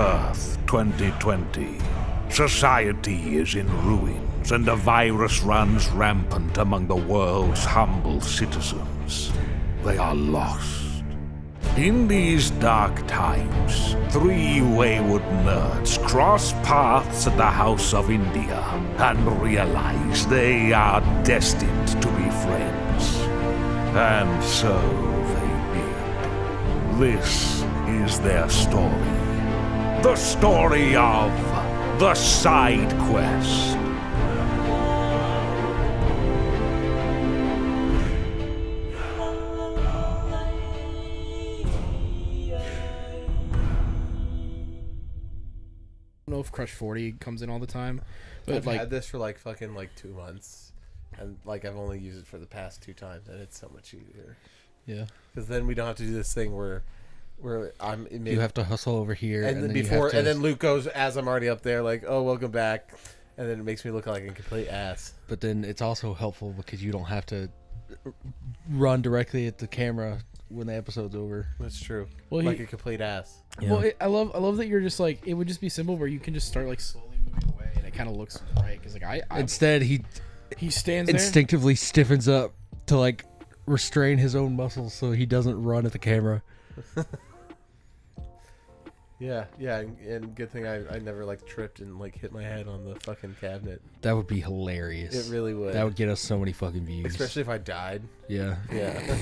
Earth 2020. Society is in ruins, and a virus runs rampant among the world's humble citizens. They are lost. In these dark times, three wayward nerds cross paths at the House of India and realize they are destined to be friends. And so they did. This is their story. The story of the Side Quest. I don't know if Crush 40 comes in all the time, but I've had this for fucking 2 months, and I've only used it for the past 2 times, and it's so much easier. Yeah, because then we don't have to do this thing where you have to hustle over here, and then Luke goes as I'm already up there, oh, welcome back, and then it makes me look like a complete ass. But then it's also helpful because you don't have to run directly at the camera when the episode's over. That's true. Well, a complete ass. Yeah. Well, I love that you're just it would just be simple where you can just start slowly moving away, and it kind of looks right. Because instead he stands instinctively stiffens up to restrain his own muscles so he doesn't run at the camera. Yeah, and good thing I never tripped and hit my head on the fucking cabinet. That would be hilarious. It really would. That would get us so many fucking views. Especially if I died. Yeah. Yeah.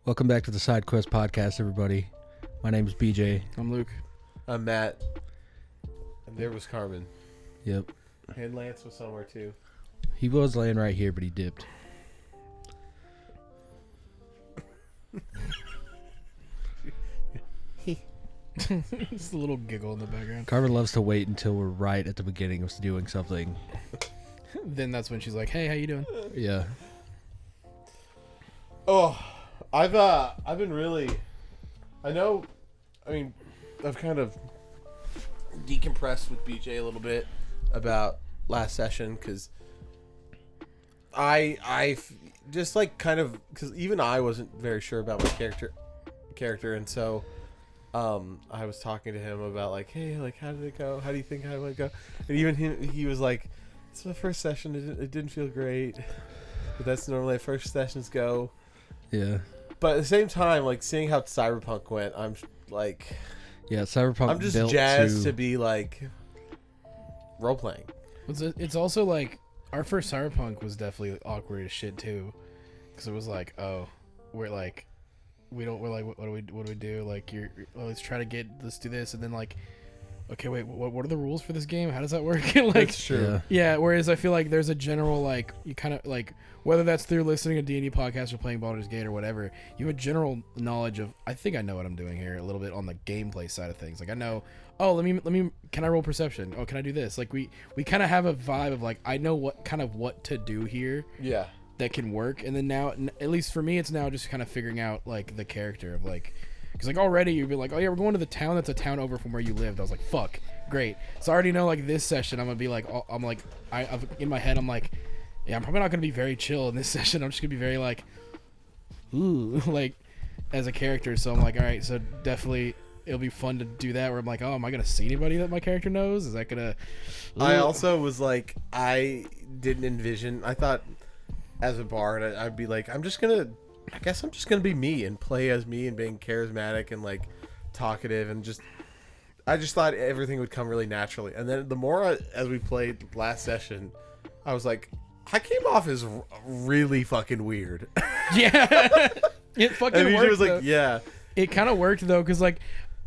Welcome back to the Side Quest podcast, everybody. My name is BJ. I'm Luke. I'm Matt. And there was Carmen. Yep. And Lance was somewhere too. He was laying right here, but he dipped. Just a little giggle in the background. Carmen loves to wait until we're right at the beginning of doing something. Then that's when she's like, "Hey, how you doing?" Yeah. Oh, I've been really. I've kind of decompressed with BJ a little bit about last session because I just because even I wasn't very sure about my character, and so I was talking to him about hey, how did it go? How do you think how it go? And even he was like, it's my first session. It didn't feel great, but that's normally how first sessions go. Yeah. But at the same time, seeing how Cyberpunk went, I'm yeah, Cyberpunk. I'm just jazzed to be role playing. It's also our first Cyberpunk was definitely awkward as shit too, because it was what do we do? Let's try to let's do this, and then okay, wait, what are the rules for this game? How does that work? That's true. Yeah. Whereas I feel there's a general you kind of whether that's through listening to D&D podcasts or playing Baldur's Gate or whatever, you have a general knowledge of. I think I know what I'm doing here a little bit on the gameplay side of things. I know. Oh, let me. Can I roll perception? Oh, can I do this? We kind of have a vibe of I know what to do here. Yeah. That can work, and then now, at least for me, it's now just kind of figuring out the character of because already you'd be oh yeah, we're going to the town that's a town over from where you lived. I was fuck, great. So I already know this session I'm gonna be I'm in my head I'm yeah, I'm probably not gonna be very chill in this session. I'm just gonna be very ooh, as a character. So I'm all right, so definitely it'll be fun to do that where I'm oh, am I gonna see anybody that my character knows? Is that gonna? Ooh. I also was I didn't envision. I thought as a bard I'd be I guess I'm just gonna be me and play as me and being charismatic and talkative and I just thought everything would come really naturally. And then the more as we played last session, I was I came off as really fucking weird. Yeah, it fucking worked. Was yeah, it kind of worked though, because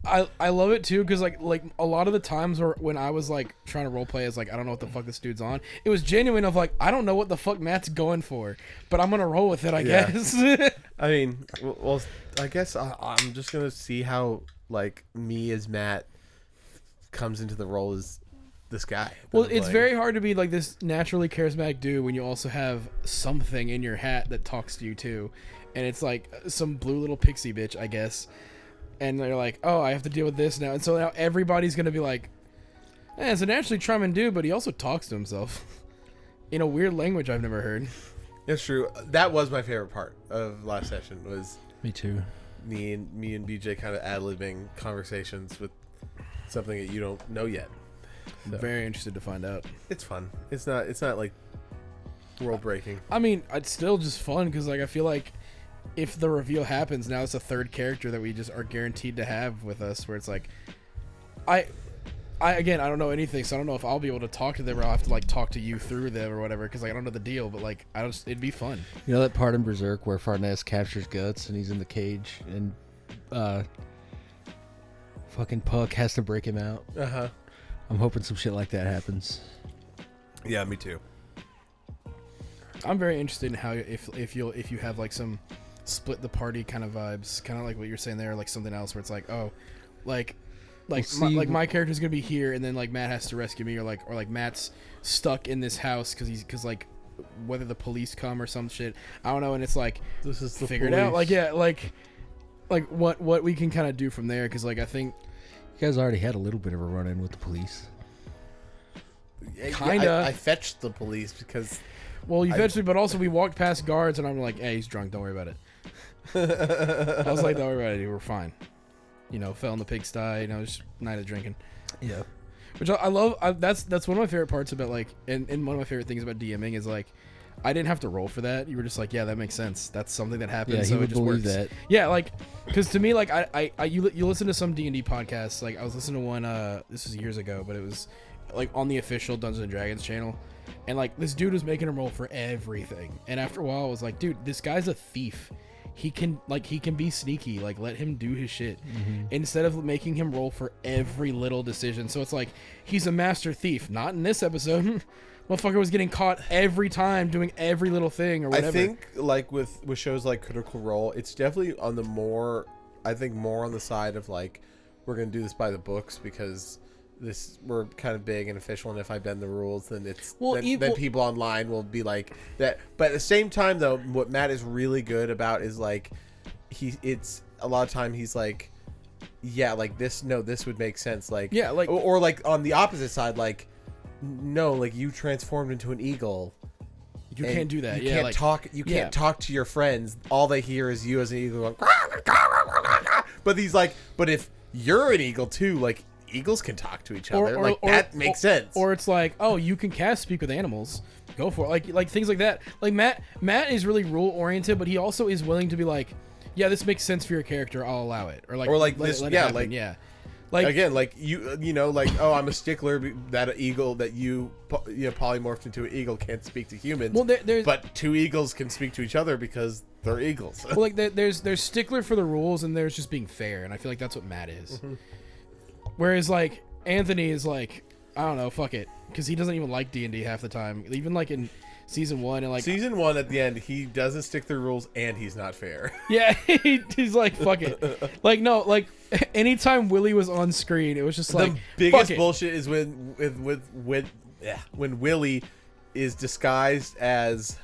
I love it too, because a lot of the times when I was trying to roleplay as I don't know what the fuck this dude's on, it was genuine of I don't know what the fuck Matt's going for, but I'm gonna roll with it, I guess. I mean, well, I guess I'm just gonna see how me as Matt comes into the role as this guy. Well, it's very hard to be this naturally charismatic dude when you also have something in your hat that talks to you too, and it's some blue little pixie bitch, I guess. And they're oh, I have to deal with this now. And so now everybody's going to be it's a naturally charming dude, but he also talks to himself in a weird language I've never heard. It's true. That was my favorite part of last session was Me too. me and BJ kind of ad-libbing conversations with something that you don't know yet. So, Very interested to find out. it's fun. It's not like world breaking. I mean, it's still just fun because like I feel like if the reveal happens, now it's a third character that we just are guaranteed to have with us. Where it's like, I again, I don't know anything, so I don't know if I'll be able to talk to them or I'll have to like talk to you through them or whatever because like, I don't know the deal. But like, it'd be fun. You know that part in Berserk where Farnese captures Guts and he's in the cage and fucking Puck has to break him out. Uh-huh. I'm hoping some shit like that happens. Yeah, me too. I'm very interested in how if you have like some split the party kind of vibes, kind of like what you're saying there, like something else where it's like, oh, like my character's gonna be here, and then like Matt has to rescue me, or like Matt's stuck in this house because like whether the police come or some shit, I don't know, and it's like This is the figured out, like yeah, like what we can kind of do from there, because like I think You guys already had a little bit of a run-in with the police. Kinda. I fetched the police because... Well, you fetched me, but also we walked past guards, and I'm like, hey, he's drunk, don't worry about it. I was like, don't worry about it, we're fine. You know, fell in the pigsty, you know, just night of drinking. Yeah. Which I love. That's one of my favorite parts about, like, and one of my favorite things about DMing is, like, I didn't have to roll for that. You were just like, yeah, that makes sense. That's something that happened, Yeah, so he it would just believe works. that. Yeah, like, because to me, like, you listen to some D&D podcasts. Like, I was listening to one, this was years ago, but it was, like, on the official Dungeons & Dragons channel. And, like, this dude was making him roll for everything. And after a while, I was like, dude, this guy's a thief. He can be sneaky. Like, let him do his shit. Mm-hmm. Instead of making him roll for every little decision. So it's like, he's a master thief. Not in this episode. Motherfucker was getting caught every time doing every little thing or whatever. I think, like, with shows like Critical Role, it's definitely on the more on the side of, like, we're going to do this by the books because we're kind of big and official, and if I bend the rules, then then people online will be like that. But at the same time, though, what Matt is really good about is, like, it's a lot of time he's like, yeah, like, this would make sense, like, yeah, like, or like on the opposite side, like, no, like, you transformed into an eagle. You can't do that. You can't talk. You can't talk to your friends. All they hear is you as an eagle going. But he's like, but if you're an eagle too, like, eagles can talk to each other. That makes sense. Or it's like, oh, you can cast speak with animals. Go for it. Like things like that. Like Matt is really rule oriented, but he also is willing to be like, yeah, this makes sense for your charter. I'll allow it. Or like this. Let it Yeah, happen. like, yeah. Like, again, like, you know, like, oh, I'm a stickler that an eagle that you polymorphed into an eagle can't speak to humans. Well, there's, but two eagles can speak to each other because they're eagles. Well, like, there's stickler for the rules, and there's just being fair, and I feel like that's what Matt is. Mm-hmm. Whereas, like, Anthony is like, I don't know, fuck it, because he doesn't even like D&D half the time. Even like in season 1 and like season 1 at the end, he doesn't stick to the rules and he's not fair. Yeah, he's like, fuck it. Like, no, like, anytime Willie was on screen, it was just like, the biggest bullshit is when Willie is disguised as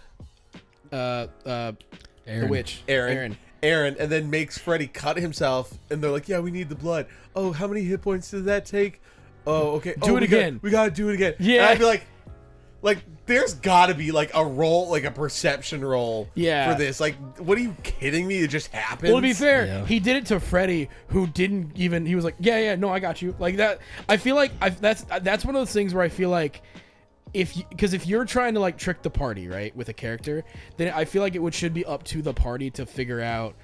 the witch, Aaron, and then makes Freddy cut himself, and they're like, yeah, we need the blood. Oh, how many hit points does that take? Oh, okay. Do it again. We gotta do it again. Yeah. And I'd be like, there's gotta be, like, a roll, like a perception roll for this. Like, what are you kidding me? It just happens. Well, to be fair, he did it to Freddy, who didn't even, he was like, yeah, no, I got you. Like that. I feel like that's one of those things where I feel like, because if you're trying to, like, trick the party, right, with a character, then I feel like it should be up to the party to figure out,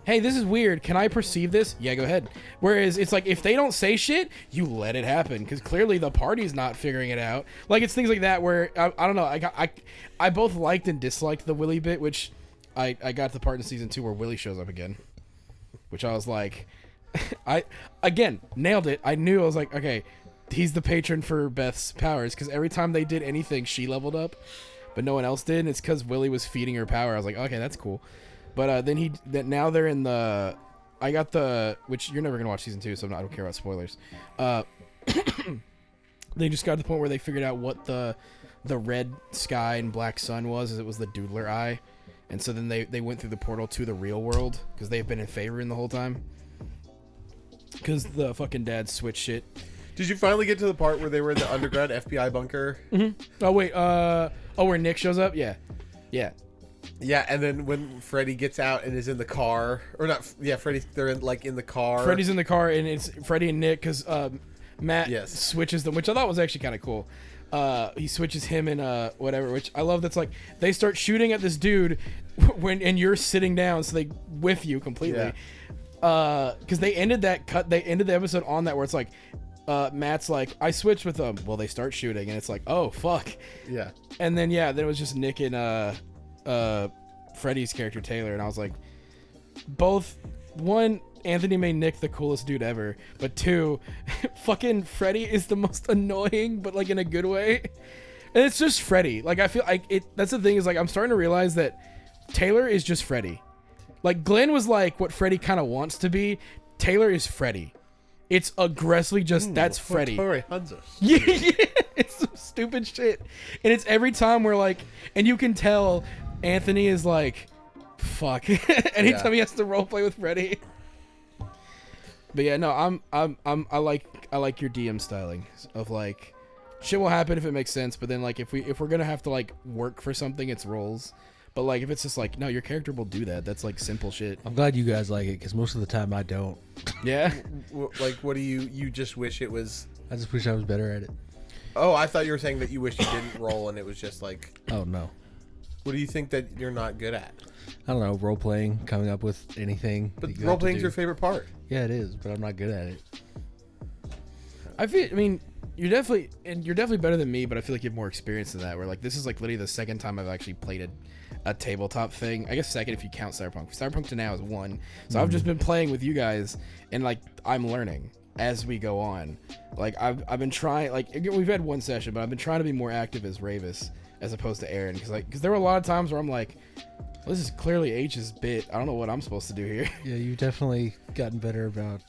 hey, this is weird. Can I perceive this? Yeah, go ahead. Whereas it's like, if they don't say shit, you let it happen, because clearly the party's not figuring it out. Like, it's things like that where I don't know. I both liked and disliked the Willie bit, which I got to the part in season 2 where Willie shows up again, which I was like, I nailed it. I knew. I was like, okay, he's the patron for Beth's powers, because every time they did anything, she leveled up, but no one else did. And it's because Willie was feeding her power. I was like, okay, that's cool. But now they're in the, I got the, which you're never gonna watch season 2, so I don't care about spoilers. They just got to the point where they figured out what the red sky and black sun was. It was the Doodler Eye, and so then they went through the portal to the real world, because they've been in favor in the whole time. Because the fucking dad switched shit. Did you finally get to the part where they were in the underground FBI bunker? Mm-hmm. Oh wait, where Nick shows up? Yeah. Yeah, and then when Freddy gets out and is in the car, or not? Yeah, they're in the car. Freddy's in the car, and it's Freddy and Nick because Matt switches them, which I thought was actually kind of cool. He switches him and whatever, which I love. That's like they start shooting at this dude and you're sitting down, so they whiff you completely. Because they ended the episode on that where it's like Matt's like, I switched with them. Well, they start shooting, and it's like, oh fuck. Yeah. And then then it was just Nick and Freddy's character Taylor, and I was like, both one, Anthony made Nick the coolest dude ever, but two, fucking Freddy is the most annoying, but like in a good way. And it's just Freddy. Like I feel like that's the thing, is like I'm starting to realize that Taylor is just Freddy. Like Glenn was like what Freddy kind of wants to be. Taylor is Freddy. It's aggressively just that's Freddy. Yeah, it's some stupid shit, and it's every time we're like, and you can tell Anthony is like, fuck. Anytime he has to roleplay with Freddy. But yeah, no, I like your DM styling of like, shit will happen if it makes sense, but then like if we're gonna have to like work for something, it's roles. But like if it's just like, no, your character will do that. That's like simple shit. I'm glad you guys like it because most of the time I don't. Yeah. Like, what do you just wish it was? I just wish I was better at it. Oh, I thought you were saying that you wish you didn't roll and it was just like. Oh no. What do you think that you're not good at? I don't know, role playing, coming up with anything. But role playing's your favorite part. Yeah, it is, but I'm not good at it. I mean, you're definitely better than me, but I feel like you have more experience than that. Where like this is like literally the second time I've actually played a tabletop thing. I guess second if you count Cyberpunk. Cyberpunk to now is 1. So I've just been playing with you guys, and like I'm learning as we go on. Like I've been trying. Like we've had one session, but I've been trying to be more active as Ravis as opposed to Aaron, because there were a lot of times where I'm like, well, this is clearly H's bit. I don't know what I'm supposed to do here. Yeah, you've definitely gotten better about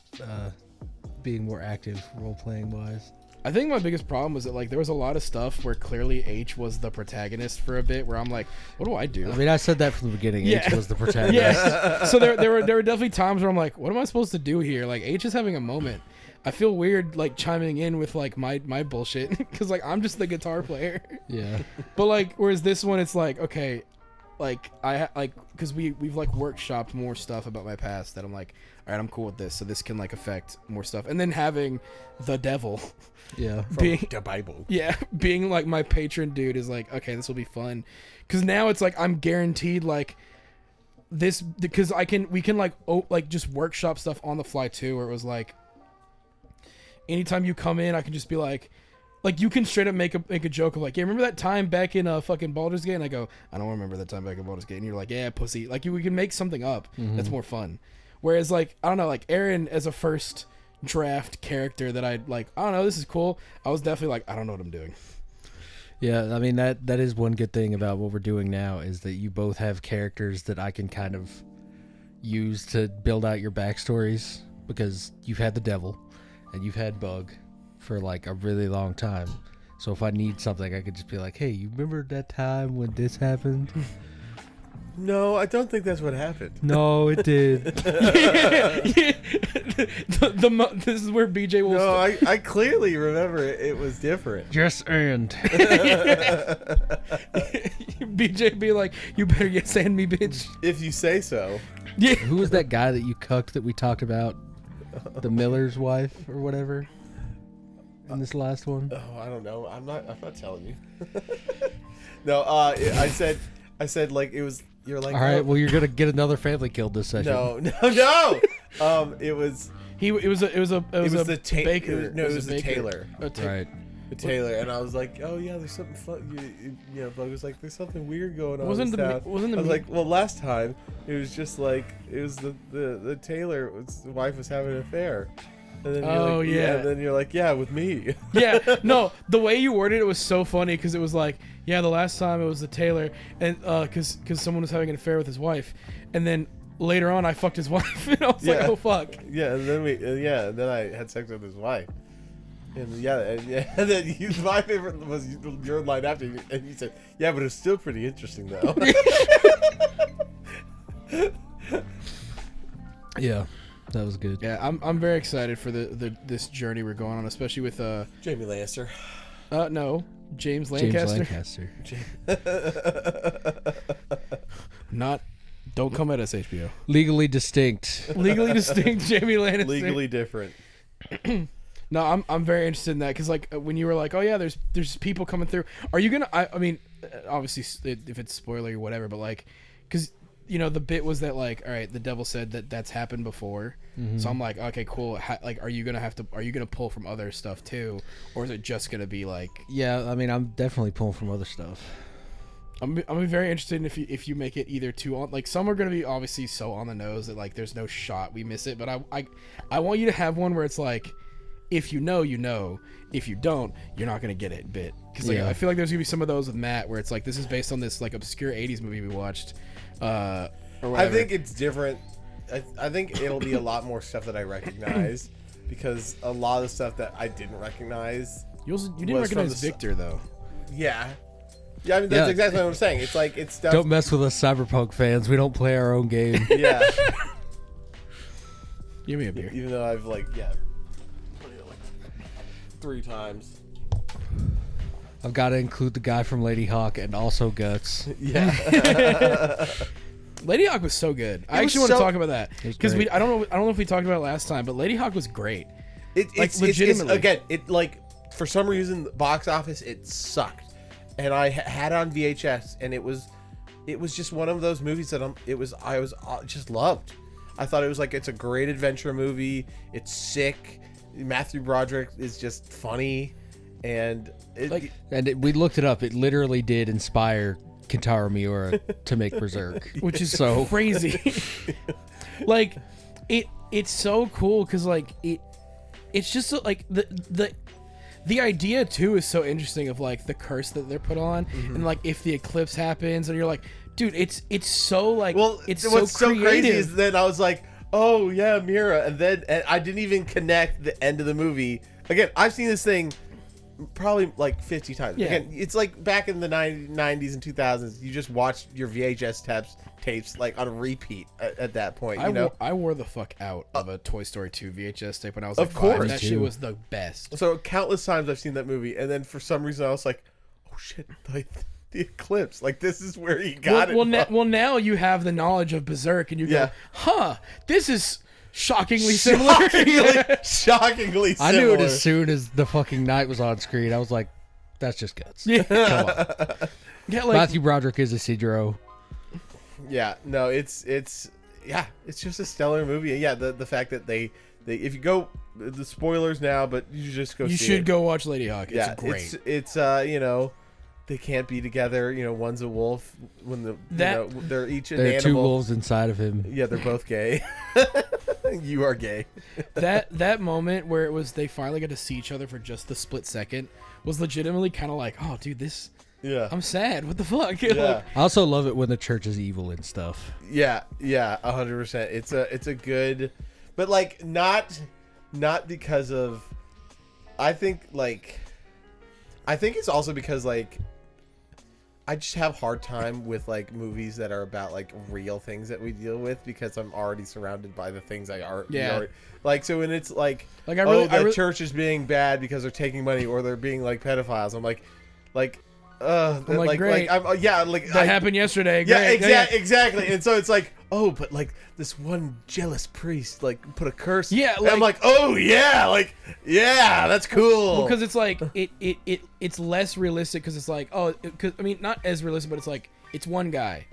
being more active role playing wise. I think my biggest problem was that like there was a lot of stuff where clearly H was the protagonist for a bit, where I'm like, what do I do? I mean, I said that from the beginning. Yeah. H was the protagonist. Yeah. So there were definitely times where I'm like, what am I supposed to do here? Like H is having a moment. I feel weird like chiming in with like my bullshit because like I'm just the guitar player. Yeah. But like whereas this one it's like, okay, like I like because we've like workshopped more stuff about my past that I'm like, all right, I'm cool with this, so this can like affect more stuff. And then having the devil, yeah, being the Bible, yeah, being like my patron dude is like, okay, this will be fun, because now it's like I'm guaranteed like this, because we can like just workshop stuff on the fly too, where it was like anytime you come in I can just be like you can straight up make a joke of like, yeah, remember that time back in fucking Baldur's Gate? And I go, I don't remember that time back in Baldur's Gate. And you're like, yeah, pussy. Like we can make something up that's more fun. Whereas like, I don't know, like Aaron as a first draft character that I like, I don't know, this is cool. I was definitely like, I don't know what I'm doing. Yeah, I mean that is one good thing about what we're doing now, is that you both have characters that I can kind of use to build out your backstories, because you've had the devil and you've had Bug for like a really long time. So if I need something, I could just be like, hey, you remember that time when this happened? No, I don't think that's what happened. No, it did. This is where BJ will. No, I clearly remember it was different. Yes, and BJ be like, you better yes and me, bitch. If you say so. Yeah. Who was that guy that you cucked that we talked about? The Miller's wife or whatever. In this last one. Oh, I don't know. I'm not telling you. No, I said like it was. You're like, all right. Well, you're gonna get another family killed this session. No. It was. It was a baker. It was the Taylor. Right. The Taylor, and I was like, oh yeah, there's something fun. You know, Bug was like, there's something weird going on. I was like, well, last time it was just like it was the Taylor, the wife was having an affair. And then you're like, yeah. And then you're like, yeah, with me. Yeah, no, the way you worded it was so funny, because it was like, yeah, the last time it was the Taylor, and because someone was having an affair with his wife, and then later on I fucked his wife, and I was like, oh fuck. Yeah, and then and then I had sex with his wife, and and then my favorite was your line after, and you said, yeah, but it's still pretty interesting though. Yeah. That was good. Yeah, I'm very excited for this journey we're going on, especially with Jamie Lannister. No, James James Lancaster. Lancaster. Don't come at us, HBO. Legally distinct. Legally distinct Jamie Lannister. Legally different. No, I'm very interested in that because like when you were like, oh yeah, there's people coming through. Are you gonna? I mean, obviously if it's spoiler or whatever, but like, because the bit was that like, all right, the devil said that's happened before, so I'm like, okay, cool. Like, are you gonna pull from other stuff too, or is it just gonna be like? Yeah, I mean, I'm definitely pulling from other stuff. I'm very interested in if you make it either too on, like, some are gonna be obviously so on the nose that like there's no shot we miss it, but I want you to have one where it's like, if you know, if you don't, you're not gonna get it bit, because like I feel like there's gonna be some of those with Matt where it's like, this is based on this like obscure 80s movie we watched, or whatever. I think it's different. I think it'll be a lot more stuff that I recognize, because a lot of the stuff that I didn't recognize. You didn't recognize Victor though. Yeah. Yeah, I mean, that's exactly what I'm saying. It's like, it's stuff. Don't mess with us Cyberpunk fans. We don't play our own game. Yeah. Give me a beer. Even though I've like 3 times. I've got to include the guy from Lady Hawk and also Guts. Yeah. Lady Hawk was so good. I actually want to talk about that because I don't know if we talked about it last time, but Lady Hawk was great. It's legitimately. Again, it like, for some reason, the box office, it sucked. And I had it on VHS, and it was just one of those movies that I just loved. I thought it was like, it's a great adventure movie. It's sick. Matthew Broderick is just funny, and we looked it up. It literally did inspire Kentaro Miura to make Berserk, which is so crazy. Like, it's so cool because like it's just like the idea too is so interesting of like the curse that they're put on, and like if the eclipse happens, and you're like, dude, it's so like, it's what's so so creative. crazy is then I was like, oh yeah, Mira, and then I didn't even connect the end of the movie. Again, I've seen this thing probably like 50 times. Yeah. Again, it's like back in the 90s and 2000s, you just watched your VHS tapes like on repeat at that point. I wore the fuck out of a Toy Story 2 VHS tape when I was Of like 5. course. That shit was the best. So countless times I've seen that movie, and then for some reason I was like, oh shit, like the eclipse, like this is where you got it. Well, now you have the knowledge of Berserk, and you go, huh, this is shockingly similar. Shockingly similar. I knew it as soon as the fucking night was on screen. I was like, that's just Guts. Yeah. Come on. Yeah, like, Matthew Broderick is Isidro. Yeah, no, it's just a stellar movie. And yeah, the fact that they if you go, the spoilers now, but you just go. You see should it. go watch Lady Hawk. It's great. It's they can't be together. One's a wolf when they're each an there are animal. 2 wolves inside of him. Yeah, they're both gay. You are gay. that moment where it was they finally got to see each other for just the split second was legitimately kind of like, oh dude, this. Yeah. I'm sad. What the fuck? Yeah. I also love it when the church is evil and stuff. Yeah, 100%. It's a good, but like not because of. I think it's also because like I just have a hard time with like movies that are about like real things that we deal with, because I'm already surrounded by the things I are. Yeah. Like, so when it's like church is being bad because they're taking money, or they're being like pedophiles, I'm like. Great. That happened yesterday. Yeah, Great. exactly. And so it's like, oh, but like this one jealous priest like put a curse. Yeah, and I'm like, oh yeah, like yeah, that's cool. Because it's like it's less realistic, because it's like, oh, cause, I mean, not as realistic, but it's like it's one guy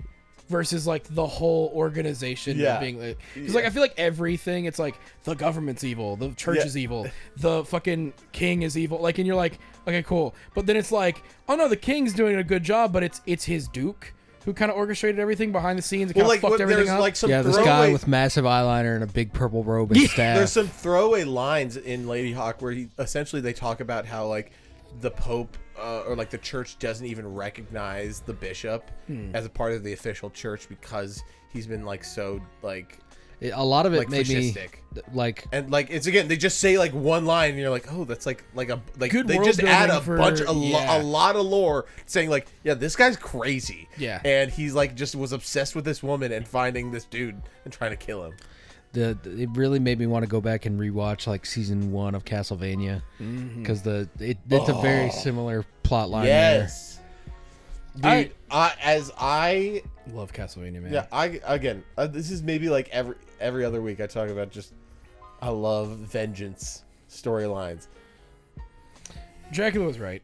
versus like the whole organization being like, because like I feel like everything, it's like the government's evil, the church is evil, the fucking king is evil, like, and you're like, okay, cool, but then it's like, oh no, the king's doing a good job, but it's his duke who kind of orchestrated everything behind the scenes and kind of fucked everything up. Like some this guy with massive eyeliner and a big purple robe and staff. There's some throwaway lines in Lady Hawk where they talk about how like the Pope or like the church doesn't even recognize the bishop as a part of the official church, because he's been like so like a lot of it like made fascistic. Me like, and like it's, again, they just say like one line and you're like, oh, that's like good they world just add a building a lot of lore saying like, yeah, this guy's crazy, yeah, and he's like just was obsessed with this woman and finding this dude and trying to kill him. it really made me want to go back and rewatch like season 1 of Castlevania because it's a very similar plot line. Yes. Dude, I love Castlevania, man. Yeah, this is maybe like every other week I talk about just I love vengeance storylines. Dracula was right.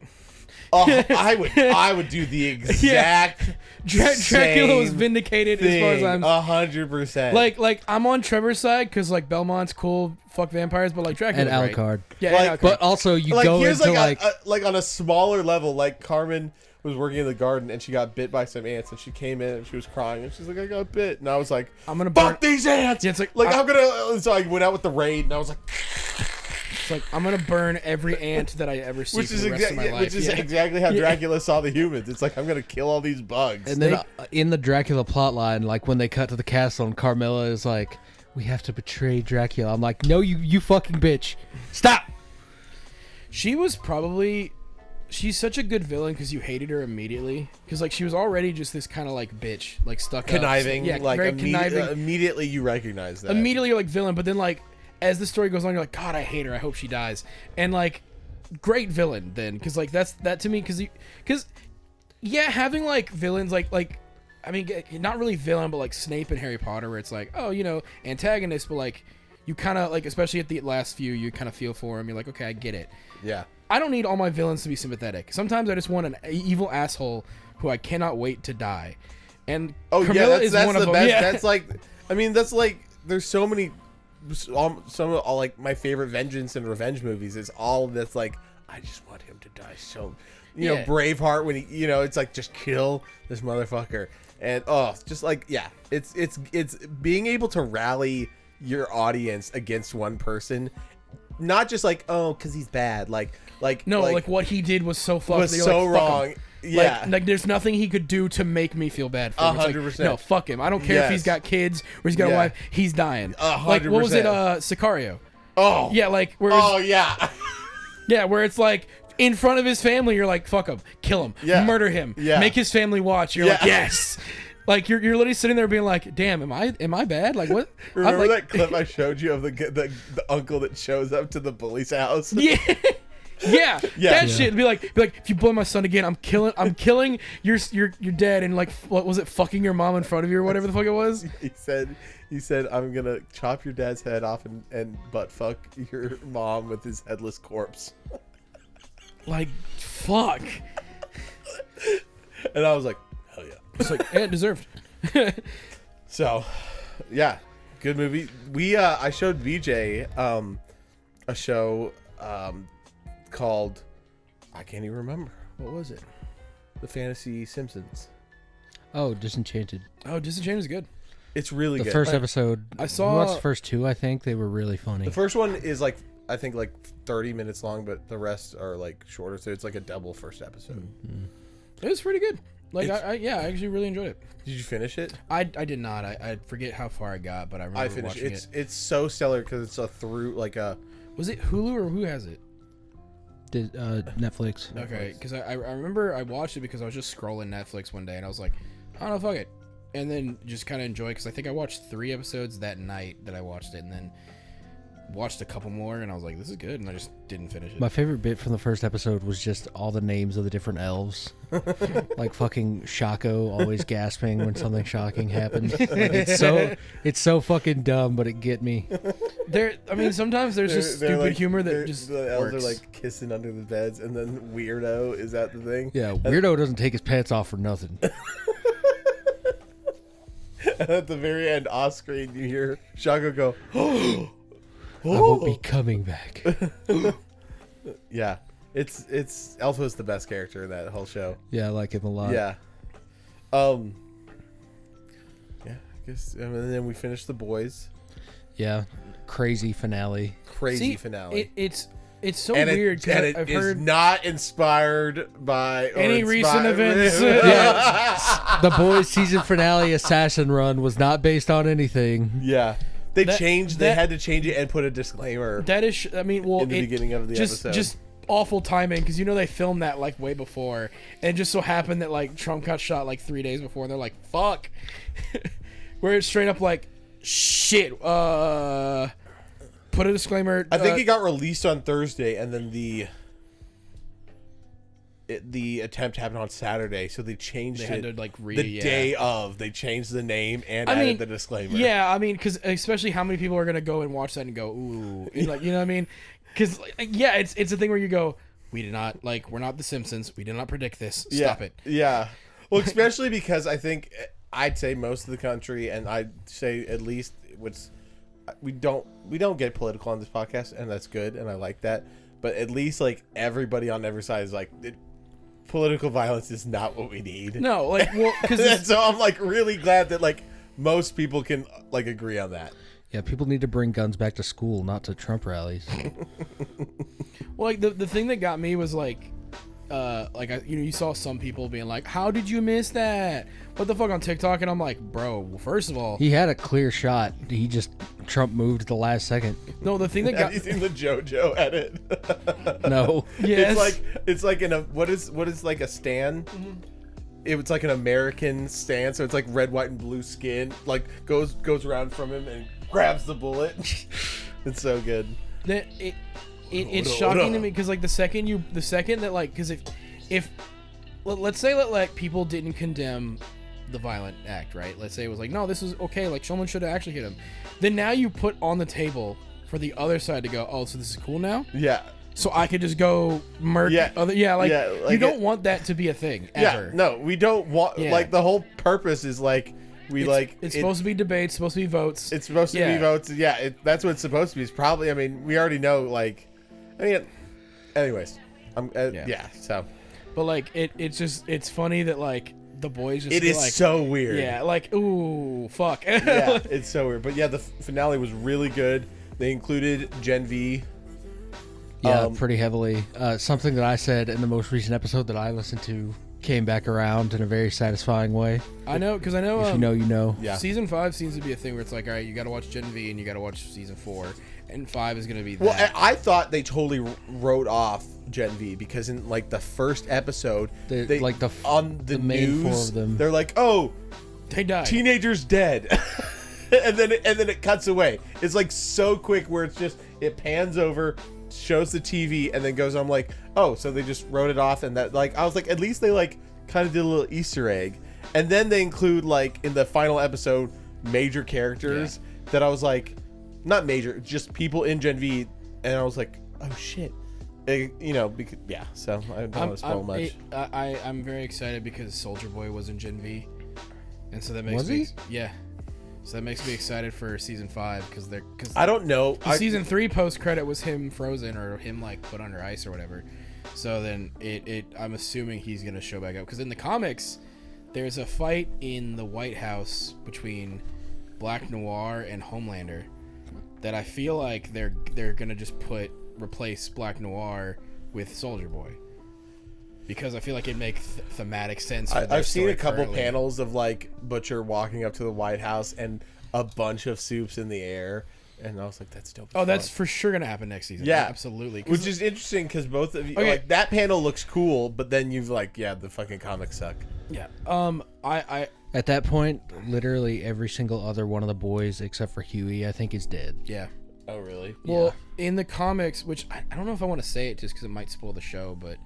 Oh, I would do the exact Dracula was vindicated thing, as far as I'm 100%. like I'm on Trevor's side because like Belmont's cool, fuck vampires, but like Dracula And was Alucard. Right. Yeah, Like, and Alucard. But also you like go here's into like on a smaller level, like Carmen was working in the garden and she got bit by some ants and she came in and she was crying and she's like, I got bit, and I was like, I'm gonna fuck burn these ants. Yeah, it's like I'm gonna. So I went out with the raid and I was like, it's like I'm gonna burn every ant that I ever see which for is the rest of my life. which is exactly how Dracula saw the humans. It's like I'm gonna kill all these bugs. And then in the Dracula plotline, like when they cut to the castle and Carmilla is like, we have to betray Dracula. I'm like, no, you fucking bitch. Stop. She's such a good villain because you hated her immediately because like she was already just this kind of like bitch, like stuck conniving, up. Yeah, like very conniving. immediately you recognize that. Immediately you're like villain, but then like as the story goes on, you're like, God, I hate her. I hope she dies. And like, great villain then, because like that to me, because having like villains like I mean, not really villain, but like Snape and Harry Potter, where it's like, oh, antagonist, but like you kind of like, especially at the last few, you kind of feel for him. You're like, okay, I get it. Yeah. I don't need all my villains to be sympathetic. Sometimes I just want an evil asshole who I cannot wait to die. And Carmilla is one of them. Best. Yeah. That's like, I mean, that's like, there's so many, some of all like my favorite vengeance and revenge movies is all that's like, I just want him to die. So, you know, Braveheart when he, it's like just kill this motherfucker. And just like, yeah, it's being able to rally your audience against one person, not just like, oh, because he's bad, like what he did was so fucked. Was so wrong. Yeah, like there's nothing he could do to make me feel bad for him. 100%. No, fuck him. I don't care if he's got kids or he's got a wife. He's dying. 100%. Like what was it? Sicario. Oh yeah, like where. Oh yeah. Yeah, where it's like in front of his family, you're like, fuck him, kill him, murder him, make his family watch. You're like, yes. Like you're literally sitting there being like, damn, am I bad? Like what? Remember that clip I showed you of the uncle that shows up to the bully's house? Yeah. That shit. Be like, if you blow my son again, I'm killing your dad, and like, what was it? Fucking your mom in front of you or whatever the fuck it was. He said, I'm gonna chop your dad's head off and butt fuck your mom with his headless corpse. Like, fuck. And I was like, hell yeah. It's like, yeah, deserved. So, yeah, good movie. I showed VJ a show called, I can't even remember. What was it? The Fantasy Simpsons. Oh, Disenchanted. Oh, Disenchanted is good. It's really good. The first episode, I saw. We watched the first two. I think they were really funny. The first one is like, I think like 30 minutes long, but the rest are like shorter. So it's like a double first episode. Mm-hmm. It was pretty good. Like I actually really enjoyed it. Did you finish it? I did not. I forget how far I got, but I remember finished watching it. It's so stellar because it's a through like a. Was it Hulu or who has it? Netflix. Okay, because I remember I watched it because I was just scrolling Netflix one day and I was like, I don't know, fuck it, and then just kind of enjoy it because I think I watched 3 episodes that night that I watched it, and then watched a couple more and I was like, this is good, and I just didn't finish it. My favorite bit from the first episode was just all the names of the different elves. Like fucking Shaco always gasping when something shocking happens. Like it's so fucking dumb, but it get me. Sometimes there's just stupid like, humor that just the elves works. are like kissing under the beds, and then Weirdo, is that the thing? Yeah, Weirdo doesn't take his pants off for nothing. And at the very end, off screen, you hear Shaco go, "Oh, I won't be coming back." Yeah, it's Elfo's the best character in that whole show. Yeah, I like him a lot. Yeah. Yeah, I guess, and then we finished The Boys. Yeah, crazy finale. Finale. It's so weird because I've heard not inspired by any recent events. Yeah, The Boys season finale assassin run was not based on anything. Yeah. They had to change it and put a disclaimer. That is, in the beginning of the episode. Just awful timing because they filmed that like way before, and it just so happened that like Trump got shot like 3 days before, and they're like, "Fuck," where it's straight up like, Shit. Put a disclaimer. I think it got released on Thursday, and then the attempt happened on Saturday, so they changed They it had to, like, the day of. They changed the name and I added mean, the disclaimer. Yeah, I mean, because especially how many people are gonna go and watch that and go, ooh, and, like, you know what I mean? Because yeah, it's a thing where you go, we did not like, we're not The Simpsons. We did not predict this. Stop it. Yeah. Well, especially because I think I'd say most of the country, and I'd say at least we don't get political on this podcast, and that's good, and I like that. But at least like everybody on every side is like, political violence is not what we need. No, like, well, because so I'm like really glad that like most people can like agree on that. Yeah, people need to bring guns back to school, not to Trump rallies. well, like the thing that got me was like you saw some people being like, how did you miss that? What the fuck on TikTok? And I'm like, bro, well, first of all, He had a clear shot. Trump moved at the last second. no, the thing that Have got you seen the JoJo edit? No. yes, It's like in a what is like a stand. It's like an American stand, so it's like red, white, and blue skin. Like goes around from him and grabs the bullet. It's so good. that it's shocking to me because like the second that like, because if let's say that like people didn't condemn the violent act, right? Let's say it was like, no, this is okay, like someone should have actually hit him. Then now you put on the table for the other side to go, oh, so this is cool now? Yeah. So I could just go murk Yeah. like you don't it- want that to be a thing ever. Yeah. No, we don't want Yeah. like the whole purpose is like It's supposed to be debates, supposed to be votes. It's supposed to Yeah. be votes. Yeah, that's what it's supposed to be. It's probably. I mean, we already know. Like, I mean, anyways, yeah. So But like it's funny that like the boys just it feel is like, so weird. yeah, like ooh fuck. Yeah, it's so weird. But yeah, the finale was really good. They included Gen V. Yeah, pretty heavily. Something that I said in the most recent episode that I listened to came back around in a very satisfying way. I know, because I know, If you know, you know. Yeah. season 5 seems to be a thing where it's like, all right, you got to watch Gen V and you got to watch season 4, and 5 is going to be that. Well, I thought they totally wrote off Gen V because in like the first episode, they like on the main four news, of them. they're like, "Oh, they died. teenager's dead," and then it cuts away. It's like so quick where it's just it pans over, shows the TV, and then goes on. I'm like, oh, so they just wrote it off, and that like I was like, at least they like kind of did a little Easter egg, and then they include like in the final episode major characters that I was like, not major, just people in Gen V, and I was like, oh shit. Because, yeah. So I don't want to spoil much. I'm very excited because Soldier Boy was in Gen V, and so that makes Was me he? yeah. So that makes me excited for season 5 because I don't know. season 3 post credit was him frozen or him like put under ice or whatever. So then I'm assuming he's gonna show back up because in the comics there's a fight in the White House between Black Noir and Homelander that I feel like they're gonna just replace Black Noir with Soldier Boy because I feel like it makes thematic sense. For their I've seen story a couple currently. panels of like Butcher walking up to the White House and a bunch of soups in the air, and I was like, "That's dope." as Oh, that's fuck. for sure gonna happen next season. Yeah. Absolutely. 'Cause Which is interesting because both of you Okay. like that panel looks cool, but then you've like, yeah, the fucking comics suck. yeah. I At that point, literally every single other one of the boys, except for Huey, I think is dead. yeah. Oh, really? Well, in the comics, which I don't know if I want to say it just because it might spoil the show, but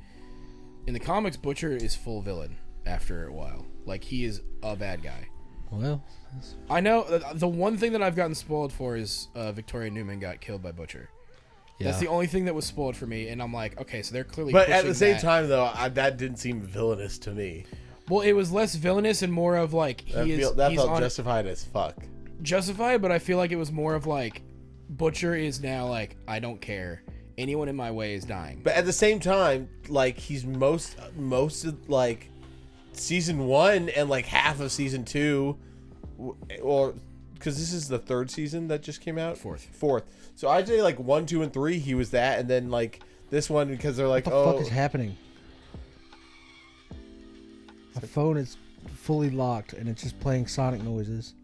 in the comics, Butcher is full villain after a while. Like, he is a bad guy. Well, I know the one thing that I've gotten spoiled for is Victoria Newman got killed by Butcher. yeah. That's the only thing that was spoiled for me, and I'm like, okay, so they're clearly. But at pushing the same that. time, though, that didn't seem villainous to me. Well, it was less villainous and more of like That he's felt on justified as fuck. justified, but I feel like it was more of like Butcher is now like, I don't care. Anyone in my way is dying. But at the same time, like he's most of like season 1 and like half of season 2, or because this is the 3rd season that just came out. Fourth. So I'd say like 1, 2, and 3 he was that, and then like this one because they're like, What the oh, fuck is happening? My phone is fully locked and it's just playing Sonic noises.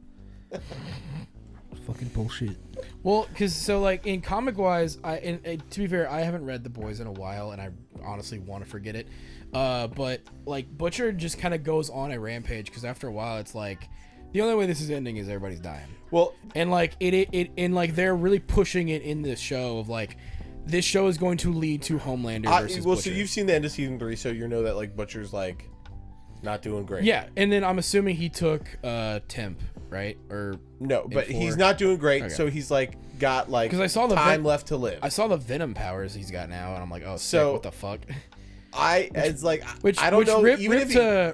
Fucking bullshit. Well, because so like in comic wise, and to be fair, I haven't read The Boys in a while, and I honestly want to forget it. But like Butcher just kind of goes on a rampage because after a while, it's like The only way this is ending is everybody's dying. Well, And like and like they're really pushing it in this show of like this show is going to lead to Homelander versus Butcher. so you've seen the end of season 3, so you know that like Butcher's like not doing great. Yeah, and then I'm assuming he took temp, right? Or No, but in 4? he's not doing great. Okay. So he's like got like 'Cause I saw the time left to live. I saw the Venom powers he's got now, and I'm like, oh, sick, So- what the fuck? It's like Which I don't know. Rip Even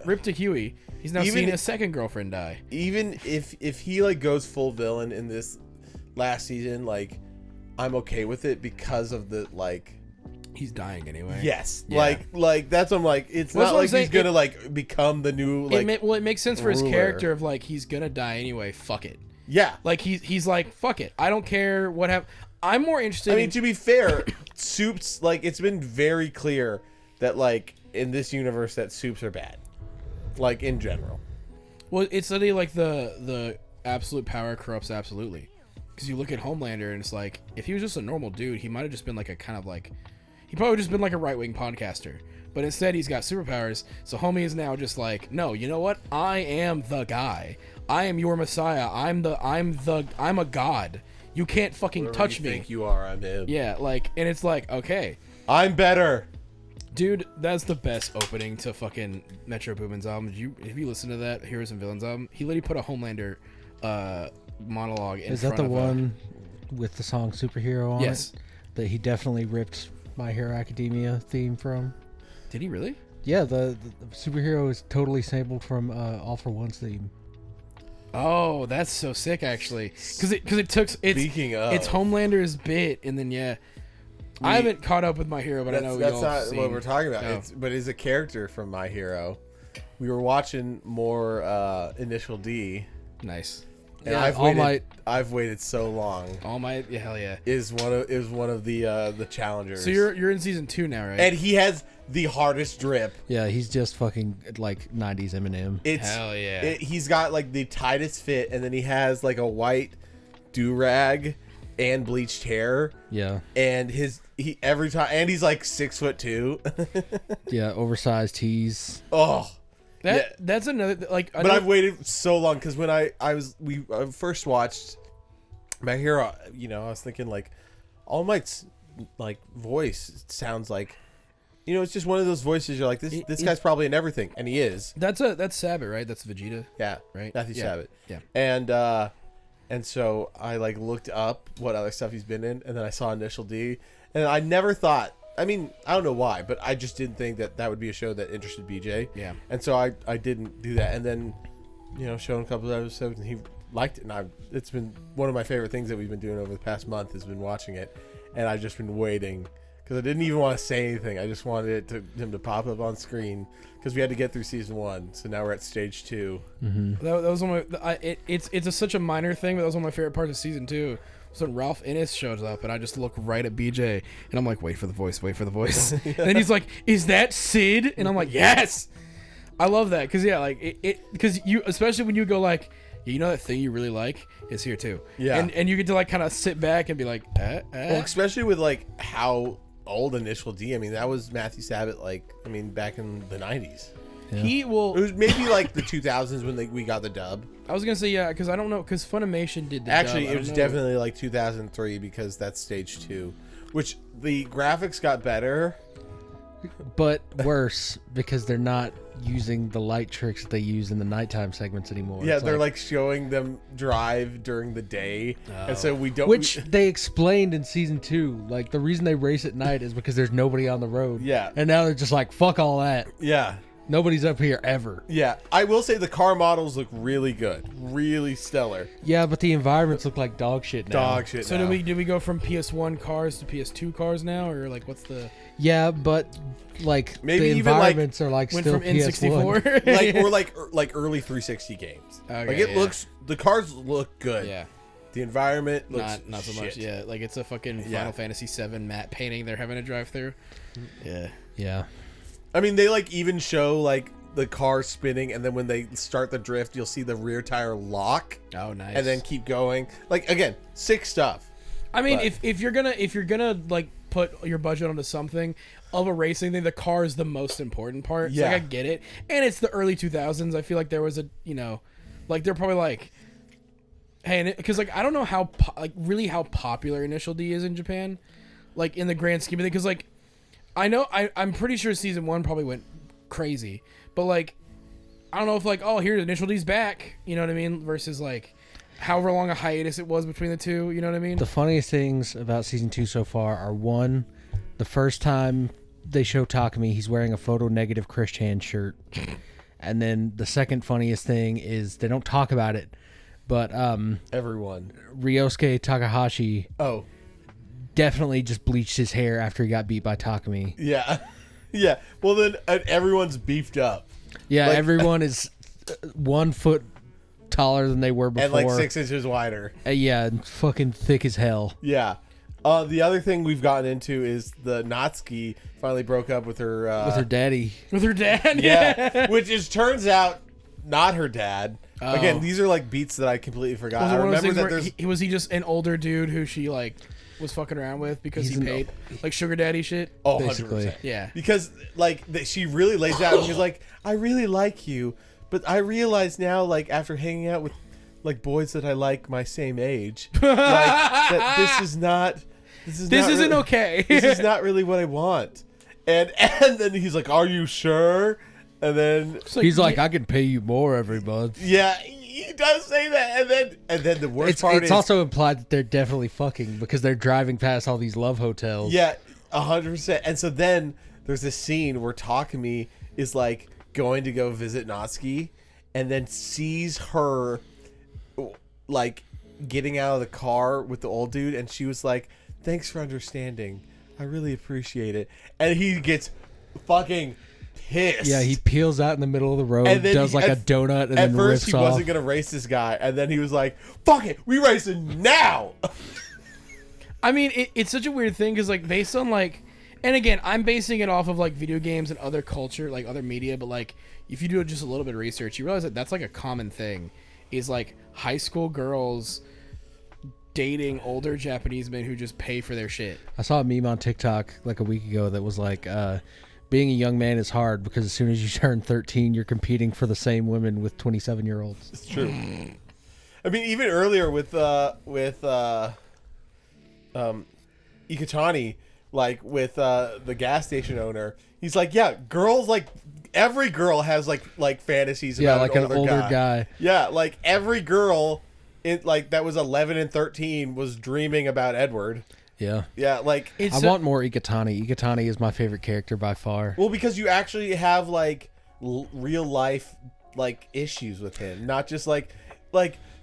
Rip to Huey. He's now even seeing if- his second girlfriend die. even if he like goes full villain in this last season, like I'm okay with it because of the like. He's dying anyway. Yes, Yeah. like that's what I'm like. It's Well, not that's what I'm like saying. he's gonna like become the new like. It makes sense for his ruler. character of like he's gonna die anyway. Fuck it. Yeah, Like he's like fuck it. I don't care what happened. I'm more interested. I mean, in, to be fair, soups like it's been very clear that like in this universe that soups are bad, like in general. well, it's literally like the absolute power corrupts absolutely. Because you look at Homelander and it's like if he was just a normal dude, he might have just been like a kind of like he probably just been like a right-wing podcaster. But instead he's got superpowers. So homie is now just like, no, you know what? I am the guy. I am your messiah. I'm a god. You can't fucking Whoever touch you me. think you are, I'm him. Yeah, like, and it's like, okay, I'm better. dude, that's the best opening to fucking Metro Boomin's album. If you listen to that Heroes and Villains album, he literally put a Homelander monologue in Is that front the of one with the song Superhero on Yes. it? That he definitely ripped My Hero Academia theme from? Did he really? Yeah, the Superhero is totally sampled from All for One's theme. Oh, that's so sick, actually. Because it took Speaking of, it's Homelander's bit, and then I haven't caught up with My Hero, but I know that's y'all not have seen. what we're talking about. No. But it's a character from My Hero. We were watching more Initial D, Nice. and Yeah, I've waited so long. All Might, yeah, hell yeah. Is one of the challengers. So you're in season 2 now, right? and he has the hardest drip. Yeah, he's just fucking like 90s Eminem. It's Hell yeah. He's got like the tightest fit, and then he has like a white do rag and bleached hair, Yeah, and he every time, and he's like 6'2". yeah, oversized tees. Oh. That's another like. But I've waited so long because when I first watched My Hero, you know, I was thinking like All Might's like voice sounds like, you know, it's just one of those voices you're like this guy's probably in everything, and he is. That's Sabat, right? That's Vegeta. Yeah, Right? Matthew Yeah. Sabat. Yeah. And so I like looked up what other stuff he's been in, and then I saw Initial D, and I never thought. I mean, I don't know why, but I just didn't think that would be a show that interested BJ. Yeah. And so I didn't do that. And then, you know, showing a couple of episodes, and he liked it. And it's been one of my favorite things that we've been doing over the past month has been watching it. And I've just been waiting because I didn't even want to say anything. I just wanted him to pop up on screen because we had to get through season 1. So now we're at stage 2. That was one of my. It's such a minor thing, but that was one of my favorite parts of season 2. So when Ralph Innes shows up, and I just look right at BJ, and I'm like, wait for the voice. And then he's like, is that Sid? And I'm like, yes. I love that because because you, especially when you go like, you know that thing you really like is here too. Yeah. And you get to like kind of sit back and be like, Well, especially with like how old Initial D. I mean, that was Matthew Sabat. Like, I mean, back in the 90s. He will. It was maybe like the 2000s when we got the dub. I was gonna say yeah, because I don't know, because Funimation did the Actually, dub. I it don't was know. definitely like 2003 because that's stage 2, which the graphics got better. But worse because they're not using the light tricks that they use in the nighttime segments anymore. Yeah, It's they're like showing them drive during the day, and so we don't. which they explained in season 2. Like the reason they race at night is because there's nobody on the road. Yeah. And now they're just like, fuck all that. Yeah, Nobody's up here ever. yeah. I will say the car models look really good, really stellar. Yeah, but the environments look like dog shit now. Dog shit. So now. did we go from PS1 cars to PS2 cars now, or like what's the Yeah, but like Maybe the even, like, environments are like went still from PS1. N64? like or like early 360 games. Okay, like it yeah. looks, the cars look good. Yeah, The environment looks not so shit. much. Yeah, like it's a fucking Yeah. Final Fantasy VII matte painting they're having to drive through. Yeah. Yeah. I mean, they like even show like the car spinning, and then when they start the drift, you'll see the rear tire lock, Oh, nice. and then keep going. Like again, sick stuff. I mean, but- if you're gonna like put your budget onto something of a racing thing, the car is the most important part. So, Yeah. like, I get it, and it's the early 2000s. I feel like there was a Like they're probably like, hey, because like I don't know how really how popular Initial D is in Japan, like in the grand scheme of it. Because like I know I'm pretty sure season 1 probably went crazy, but like I don't know if like, oh, here's Initial D's back, you know what I mean? Versus like however long a hiatus it was between the two, you know what I mean? The funniest things about season 2 so far are, one, the first time they show Takumi, he's wearing a photo negative Chris Chan shirt. And then the second funniest thing is they don't talk about it, but Everyone. Ryosuke Takahashi Oh. definitely just bleached his hair after he got beat by Takumi. Yeah. Yeah. Well, then everyone's beefed up. Yeah, Like- everyone is 1 foot taller than they were before. And like 6 inches wider. Yeah, and fucking thick as hell. Yeah. The other thing we've gotten into is the Natsuki finally broke up with her daddy. With her dad? Yeah. Which is turns out not her dad. Oh. Again, these are like beats that I completely forgot. Was it I one of those remember things that where there's was he just an older dude who she like was fucking around with because He's he an- paid like sugar daddy shit? oh, basically. 100%. Yeah. Because like she really lays out and she's like, I really like you, but I realize now, like after hanging out with like boys that I like my same age, like that this isn't okay. This is not really what I want. And then he's like, are you sure? And then He's like, I can pay you more every month. yeah, he does say that. And then the worst part It's is also implied that they're definitely fucking because they're driving past all these love hotels. yeah, 100%. And so then there's this scene where Takumi is like going to go visit Natsuki and then sees her like getting out of the car with the old dude, and she was like, thanks for understanding, I really appreciate it. And he gets fucking pissed. Yeah, he peels out in the middle of the road, And then does like a donut, and at then first rips he off. wasn't gonna race this guy, and then he was like, fuck it, we racing now. I mean, it's such a weird thing because like based on like, and again, I'm basing it off of like video games and other culture, like other media, but like if you do just a little bit of research, you realize that that's like a common thing, is like high school girls dating older Japanese men who just pay for their shit. I saw a meme on TikTok like a week ago that was like, being a young man is hard because as soon as you turn 13, you're competing for the same women with 27-year-olds. It's true. I mean, even earlier with Ikutani, like with the gas station owner, he's like, yeah, girls, like every girl has like fantasies Yeah, about like an older guy. Yeah, like every girl like that was 11 and 13 was dreaming about Edward. Yeah. Yeah, like It's I want more Ikutani. Ikutani is my favorite character by far. well, because you actually have like real life like issues with him, not just like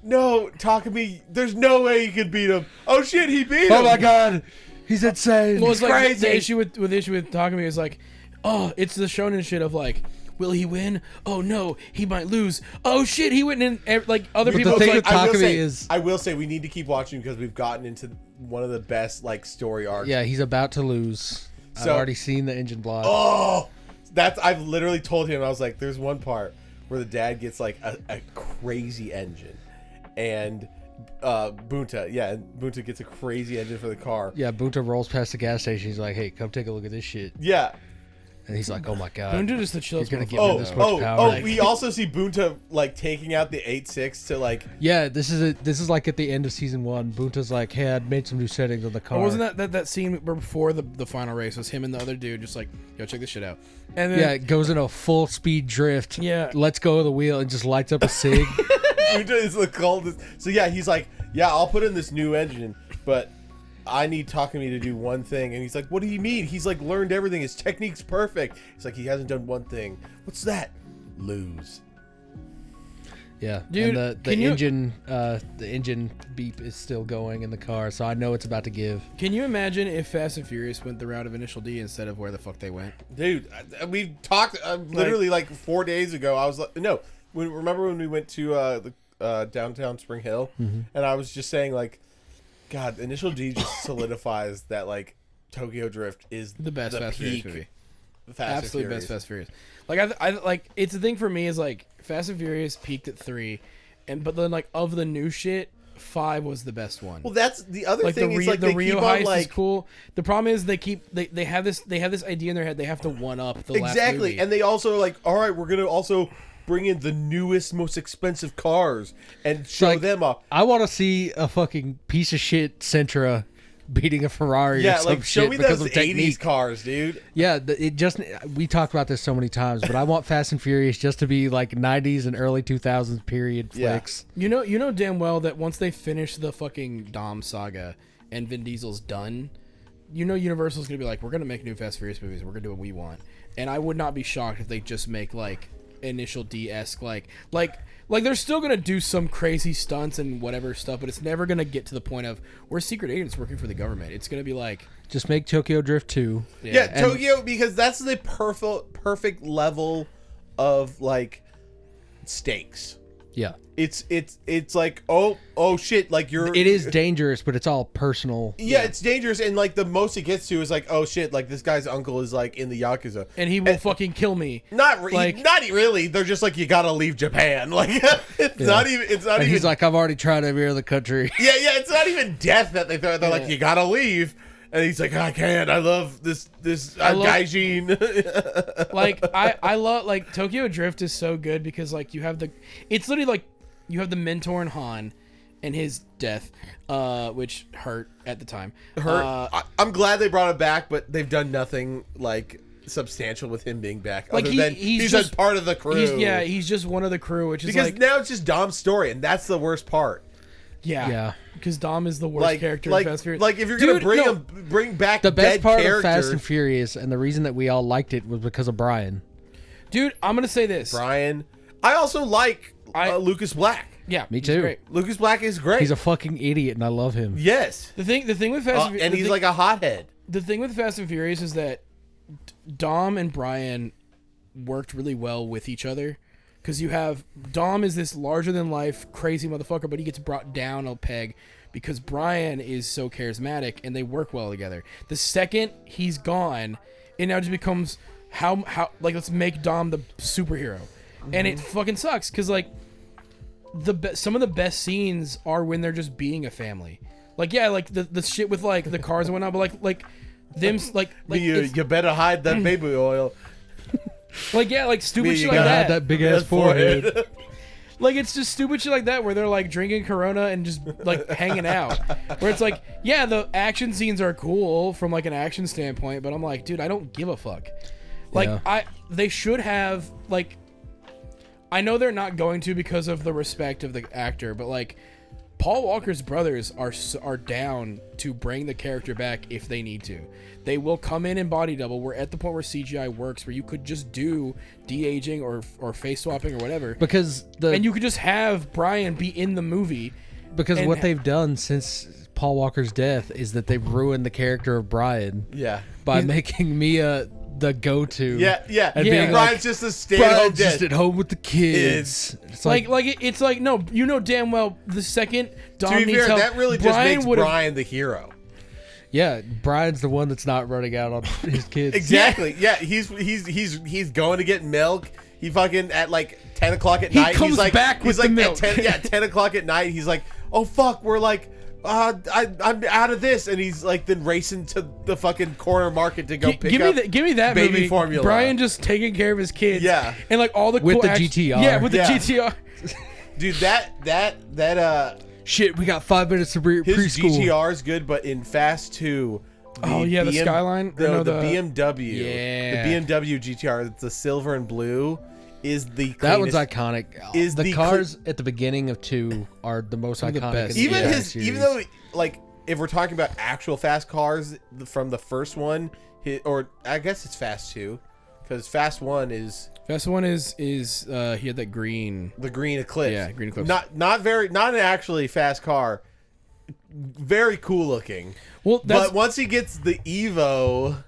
no, Takumi, there's no way he could beat him. Oh shit, he beat him. Oh my god, he's insane. well, it's like crazy. the issue with Takumi is like, oh, it's the shonen shit of like, will he win? Oh no, he might lose. Oh shit, he went in. Like other But the people, thing it's like, with Takumi I will say we need to keep watching because we've gotten into one of the best like story arcs. Yeah, he's about to lose. I've So- already seen the engine block. Oh, I've literally told him, I was like, there's one part where the dad gets like a crazy engine, and Bunta gets a crazy engine for the car. Yeah, Bunta rolls past the gas station. He's like, hey, come take a look at this shit. Yeah. And he's like, oh my god. Bunta just the chillest. You're gonna give motherfucker, him this though. much power. we also see Bunta like taking out the 8.6 to like. Yeah, this is like at the end of season 1. Bunta's like, hey, I made some new settings on the car. Or wasn't that scene where before the final race was him and the other dude just like, yo, check this shit out, and then Yeah, it goes in a full speed drift. Yeah. Lets go of the wheel and just lights up a cig. Bunta is the coldest. So yeah, he's like, yeah, I'll put in this new engine, but I need Takumi to do one thing. And he's like, what do you mean? He's like learned everything. His technique's perfect. He's like, he hasn't done one thing. What's that? Lose. Yeah, Dude, and can you- the engine beep is still going in the car, so I know it's about to give. Can you imagine if Fast and Furious went the route of Initial D instead of where the fuck they went? Dude, we talked literally like 4 days ago. I was like, no, remember when we went to the downtown Spring Hill, and I was just saying like, God, Initial D just solidifies that like Tokyo Drift is The best Fast and Furious peak movie. Fast and Absolute Furious. best Fast and Furious. Like I like it's the thing for me is like Fast and Furious peaked at 3, but then like of the new shit, 5 was the best one. Well, that's the other like thing. Is like the they Rio keep on heist like is cool. The problem is they have this idea in their head. They have to one up the last exactly, movie. and they also like, all right, we're gonna also bring in the newest, most expensive cars and show like, them off. I want to see a fucking piece of shit Sentra beating a Ferrari. Yeah, or some like show shit me because those of 80s technique. cars, dude. Yeah, we talked about this so many times, but I want Fast and Furious just to be like 90s and early 2000s period flicks. You know damn well that once they finish the fucking Dom saga and Vin Diesel's done, Universal's gonna be like, we're gonna make new Fast and Furious movies. We're gonna do what we want. And I would not be shocked if they just make like initial D-esque like they're still gonna do some crazy stunts and whatever stuff, but it's never gonna get to the point of we're secret agents working for the government. It's gonna be like Just make Tokyo Drift 2. Yeah, Tokyo, because that's the perfect level of like stakes. Yeah. It's like oh shit, like It is dangerous, but it's all personal. Yeah, it's dangerous, and like the most it gets to is like, oh shit, like this guy's uncle is like in the Yakuza, and he will fucking kill me. Not really. They're just like, you gotta leave Japan. Like it's not even. And he's like, I've already tried every other country. Yeah. It's not even death that they throw. They're like, you gotta leave, and he's like, I can't. I love this gaijin. Like I love like Tokyo Drift is so good because like it's literally like you have the mentor in Han and his death, which hurt at the time. I'm glad they brought it back, but they've done nothing like substantial with him being back. Like other than he's just part of the crew. He's just one of the crew, which is because like, now it's just Dom's story, and that's the worst part. Yeah. Because Dom is the worst character in Fast and Furious. Like if you're gonna bring back The best dead part characters, of Fast and Furious, and the reason that we all liked it, was because of Brian. Dude, I'm gonna say this. Brian. I also like Lucas Black. Yeah, Me he's too. great. Lucas Black is great. He's a fucking idiot, and I love him. yes, The thing with Fast and he's like a hothead. the thing with Fast and Furious is that Dom and Brian worked really well with each other. Because you have Dom is this larger than life crazy motherfucker, but he gets brought down a peg because Brian is so charismatic and they work well together. The second he's gone, it now just becomes how like, let's make Dom the superhero, and it fucking sucks because like some of the best scenes are when they're just being a family. Like like the shit with like the cars and whatnot, but like them like You better hide that baby oil. like stupid shit you like gotta that. Had that big ass forehead. Like, it's just stupid shit like that where they're, like, drinking Corona and just, like, hanging out. Where it's like, yeah, the action scenes are cool from, like, an action standpoint, but I'm like, dude, I don't give a fuck. Like, Yeah. they should have, like, I know they're not going to because of the respect of the actor, but, like, Paul Walker's brothers are down to bring the character back if they need to. They will come in body double. We're at the point where CGI works, where you could just do de-aging or face swapping or whatever. And you could just have Brian be in the movie. Because what they've done since Paul Walker's death is that they've ruined the character of Brian. Yeah. By making Mia the go-to. Yeah. And being Brian's like, just a stay-at-home Brian's just dad. at home with the kids. It's It's like no, you know damn well the second Dom To be needs fair, help, that really just Brian makes would've- Brian the hero. yeah, Brian's the one that's not running out on his kids. Exactly. Yeah, he's going to get milk. He fucking at like 10 o'clock at night. comes he's like, back with he's like the milk. At 10 o'clock at night. He's like, oh fuck, we're like, I'm out of this, and he's like then racing to the fucking corner market to go pick up. Give me that baby movie. formula. Brian just taking care of his kids. Yeah. and like all the With cool the action- GTR. Yeah, with the Yeah. GTR. Dude, that Shit, we got 5 minutes to his preschool. GTR is good, but in Fast 2. The Skyline? Or no, The the- BMW. Yeah. The BMW GTR, it's the silver and blue, is the cleanest. That one's iconic. Is the the cars at the beginning of 2 are the most Some of the iconic. best. in the Even entire his, series. even though like if we're talking about actual fast cars from the first one, or I guess it's Fast 2, because Fast 1 is Fast one is he had that green. the green Eclipse. Yeah, green Eclipse. Not an actually fast car. Very cool looking. Well, that's But once he gets the Evo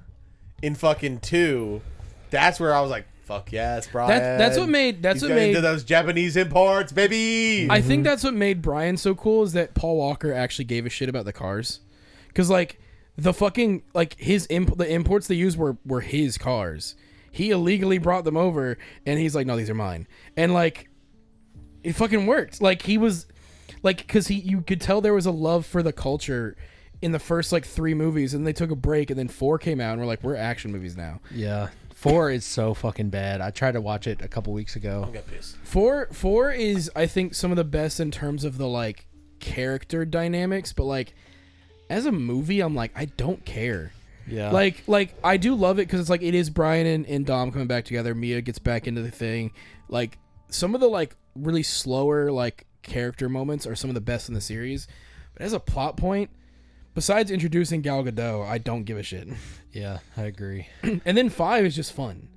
in fucking 2, that's where I was like, fuck yes, Brian. that's what made He's got into those Japanese imports, baby. I think that's what made Brian so cool is that Paul Walker actually gave a shit about the cars, because like the fucking like the imports they used were his cars. He illegally brought them over, and he's like, no, these are mine, and like it fucking worked. Like he was like, because you could tell there was a love for the culture in the first like 3 movies, and they took a break, and then 4 came out, and we're like, we're action movies now. Yeah. 4 is so fucking bad. I tried to watch it a couple weeks ago. I'm gonna piss. Four is, I think, some of the best in terms of the like character dynamics, but like as a movie, I'm like, I don't care. Yeah. Like I do love it because it's like it is Brian and Dom coming back together. Mia gets back into the thing. Like some of the like really slower like character moments are some of the best in the series. But as a plot point, besides introducing Gal Gadot, I don't give a shit. Yeah, I agree. And then 5 is just fun.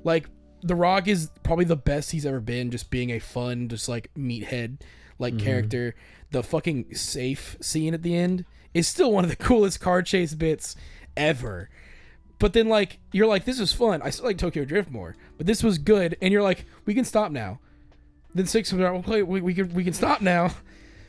Like The Rock is probably the best he's ever been, just being a fun, just like meathead like character. The fucking safe scene at the end is still one of the coolest car chase bits ever. But then like you're like, this was fun. I still like Tokyo Drift more, but this was good. And you're like, we can stop now. Then 6 comes out. We can stop now.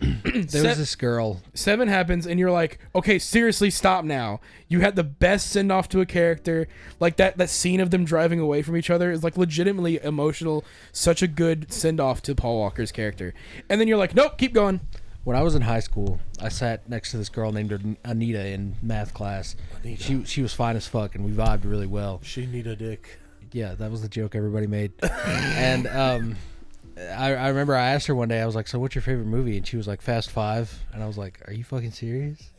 There was this girl. 7 happens, and you're like, okay, seriously, stop now. You had the best send off to a character. Like that scene of them driving away from each other is like legitimately emotional. Such a good send off to Paul Walker's character. And then you're like, nope, keep going. When I was in high school, I sat next to this girl named Anita in math class. She was fine as fuck, and we vibed really well. She need a dick. Yeah, that was the joke everybody made. And I remember I asked her one day, I was like, so what's your favorite movie? And she was like, Fast 5. And I was like, are you fucking serious?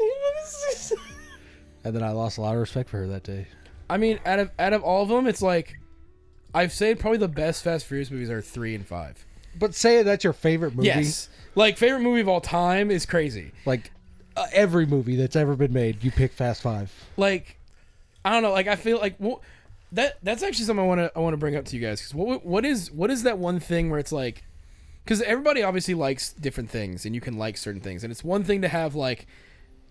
And then I lost a lot of respect for her that day. I mean, out of all of them, it's like, I've said probably the best Fast Furious movies are 3 and 5. But say that's your favorite movie. Yes. Like, favorite movie of all time is crazy. Like, every movie that's ever been made, you pick Fast 5. Like, I don't know. Like, I feel like that's actually something I want to bring up to you guys. Because what is that one thing where it's like, because everybody obviously likes different things, and you can like certain things, and it's one thing to have like,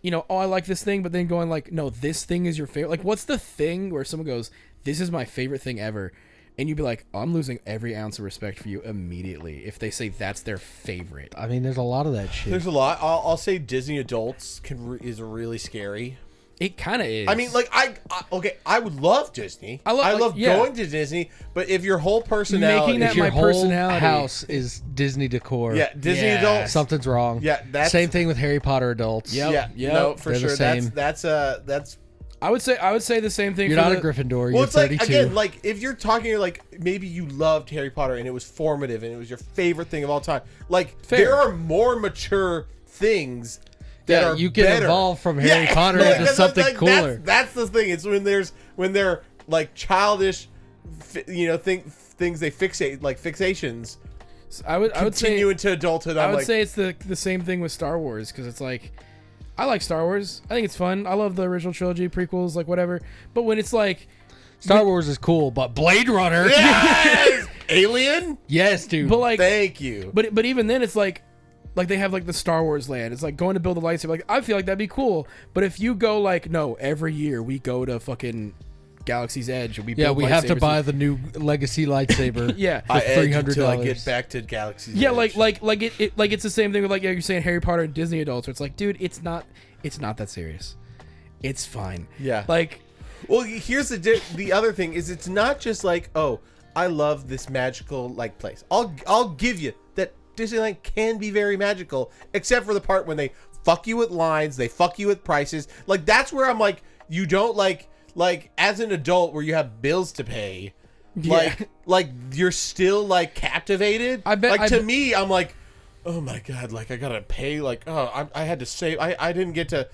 you know, oh, I like this thing, but then going like, no, this thing is your favorite. Like, what's the thing where someone goes, this is my favorite thing ever? And you'd be like, I'm losing every ounce of respect for you immediately if they say that's their favorite. I mean, there's a lot of that shit. There's a lot. I'll say Disney adults is really scary. It kind of is. I mean, like I would love Disney. I love going to Disney, but if your whole personality, making that if your my whole personality house is Disney decor, yeah, Disney Yeah. adults, something's wrong. Yeah, that's same thing with Harry Potter adults. Yep. yeah, no, for They're the sure. same. That's I would say the same thing. You're for not the, a Gryffindor. well, You're it's like 32. again, like if you're talking like maybe you loved Harry Potter and it was formative and it was your favorite thing of all time. Like Fair. there are more mature things that are you can better. evolve from Harry Potter like, into something like, cooler. That's the thing. It's when they're like childish, things they fixate like fixations. I would say Continue into adulthood. I I'm would like, say it's the same thing with Star Wars, because it's like, I like Star Wars. I think it's fun. I love the original trilogy, prequels, like whatever. But when it's like, Star Wars is cool, but Blade Runner, yes! Alien. yes, dude. but like, Thank you. but even then, it's like they have like the Star Wars land. It's like going to build a lightsaber. Like, I feel like that'd be cool. But if you go like, no, every year we go to fucking Galaxy's Edge and we build we have to lightsabers buy the new Legacy lightsaber. Yeah. for I edge until I $300. get back to Galaxy's Yeah, Edge. like it's the same thing with like you're saying Harry Potter and Disney adults. Where it's like, dude, it's not that serious. It's fine. Yeah. Like, Well, here's the other thing is it's not just like, oh, I love this magical like place. I'll give you that Disneyland can be very magical, except for the part when they fuck you with lines, they fuck you with prices. Like that's where I'm like, you don't like as an adult where you have bills to pay. Yeah. Like you're still like captivated. I bet- Like to me, I'm like, oh my god, like I gotta pay. Like I had to save. I didn't get to.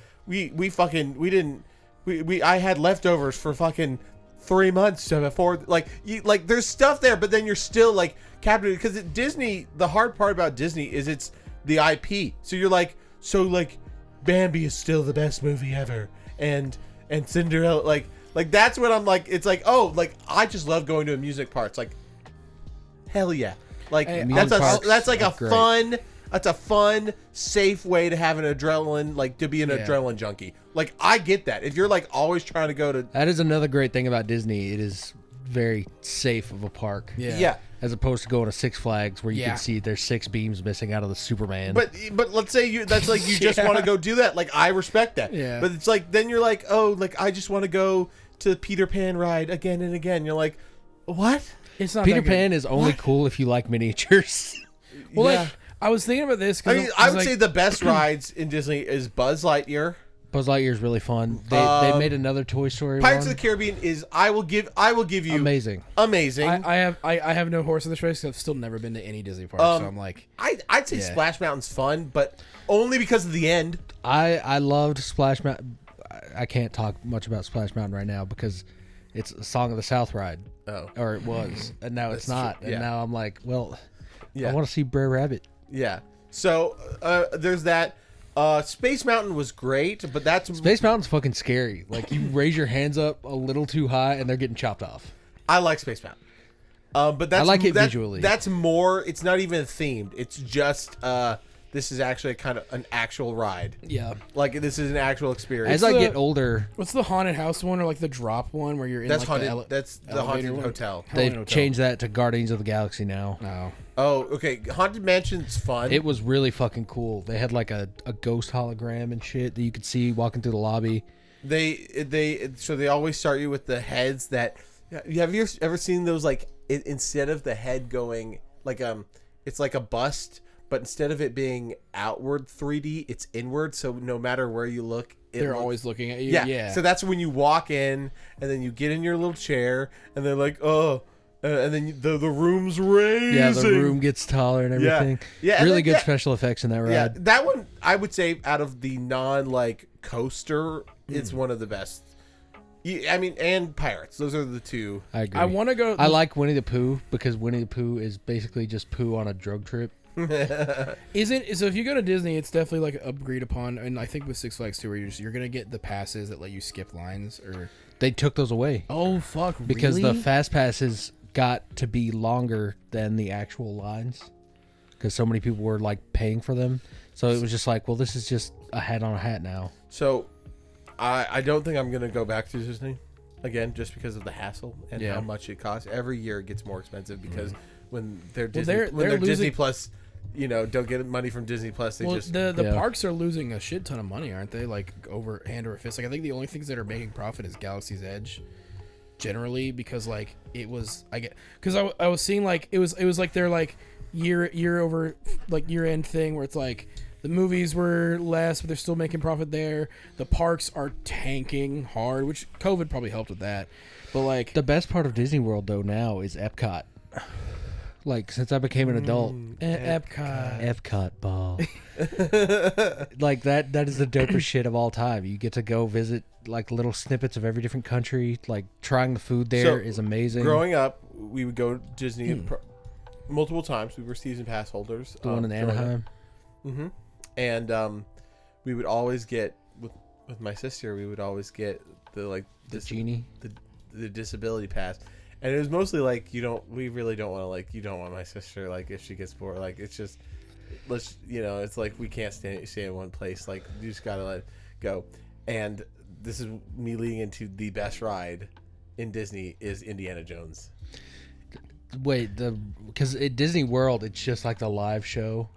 I had leftovers for fucking 3 months to afford. Like there's stuff there, but then you're still like captivated because Disney. The hard part about Disney is it's the IP. So you're like, Bambi is still the best movie ever, and Cinderella like that's what I'm like. It's like, oh, like I just love going to amusement parks. Like hell yeah. Like Hey, that's like a great. fun. That's a fun, safe way to have an adrenaline, like to be an adrenaline junkie. Like I get that. If you're like always trying to go to, That is another great thing about Disney. It is very safe of a park. yeah. As opposed to going to Six Flags where you Yeah. can see there's 6 beams missing out of the Superman. But let's say that's like you just want to go do that. Like I respect that. Yeah. But it's like then you're like, oh, like I just want to go to the Peter Pan ride again and again. You're like, what? It's not Peter that good. Pan is only cool if you like miniatures. Well, Yeah. like I was thinking about this. I Cause mean, I would like, say the best rides in Disney is Buzz Lightyear. Buzz Lightyear's really fun. They made another Toy Story Pirates one. of the Caribbean is I will give you Amazing. I have no horse in this race. 'Cause I've still never been to any Disney park, so I'm like, I'd say Splash Mountain's fun, but only because of the end. I loved Splash Mountain. I can't talk much about Splash Mountain right now because it's a Song of the South ride. Oh. Or it was, and now it's not. true. And Yeah. now I'm like, well, Yeah. I want to see Brer Rabbit. Yeah. So there's that. Space Mountain was great, but that's Space Mountain's fucking scary. Like you raise your hands up a little too high and they're getting chopped off. I like Space Mountain. But that's I like it visually. That's more. It's not even themed. It's just this is actually kind of an actual ride. Yeah. Like this is an actual experience. As I get older, what's the haunted house one or like the drop one where you're in That's like haunted. That's the elevator haunted one? hotel. they've Hotel. changed that to Guardians of the Galaxy now. No. Oh, okay. Haunted Mansion's fun. It was really fucking cool. They had like a ghost hologram and shit that you could see walking through the lobby. They always start you with the heads that. Have you ever seen those like instead of the head going like it's like a bust, but instead of it being outward 3D, it's inward. So no matter where you look, They're always looking at you. Yeah. Yeah. So that's when you walk in, and then you get in your little chair, and they're like, oh, and then the room's raising. Yeah, the room gets taller and everything. Yeah, and really then- good yeah. special effects in that ride. Yeah, that one I would say out of the non coaster, it's one of the best. I mean, and Pirates. Those are the two. I agree. I want to go. I like Winnie the Pooh because Winnie the Pooh is basically just Pooh on a drug trip. Isn't so? If you go to Disney, it's definitely like agreed upon, and I think with Six Flags too, where you're gonna get the passes that let you skip lines or. They took those away Oh fuck! because really? the fast passes got to be longer than the actual lines because so many people were like paying for them. So it was just like, well, this is just a hat on a hat now. So, I don't think I'm gonna go back to Disney again, just because of the hassle and how much it costs. Every year it gets more expensive because when they're Disney, they're Disney losing- Plus, don't get money from Disney Plus. They just the Yeah. parks are losing a shit ton of money, aren't they? Like over hand over fist. Like I think the only things that are making profit is Galaxy's Edge, generally because like it was I was seeing like it was like their like year over like year end thing where it's like the movies were less but they're still making profit there. The parks are tanking hard, which COVID probably helped with that. But like The best part of Disney World though now is Epcot. Like since I became an adult, Epcot ball. Like that is the dopest shit of all time. You get to go visit like little snippets of every different country. Like trying the food there is amazing. growing up, we would go to Disney multiple times. We were season pass holders. The one in Anaheim. Mm-hmm. And we would always get with my sister. We would always get the Genie. the disability pass, and it was mostly like we really don't want to you don't want my sister like if she gets bored it's just it's like we can't stay in one place, like you just gotta let it go. And this is me leading into the best ride in Disney is Indiana Jones. Wait, because at Disney World it's just like the live show.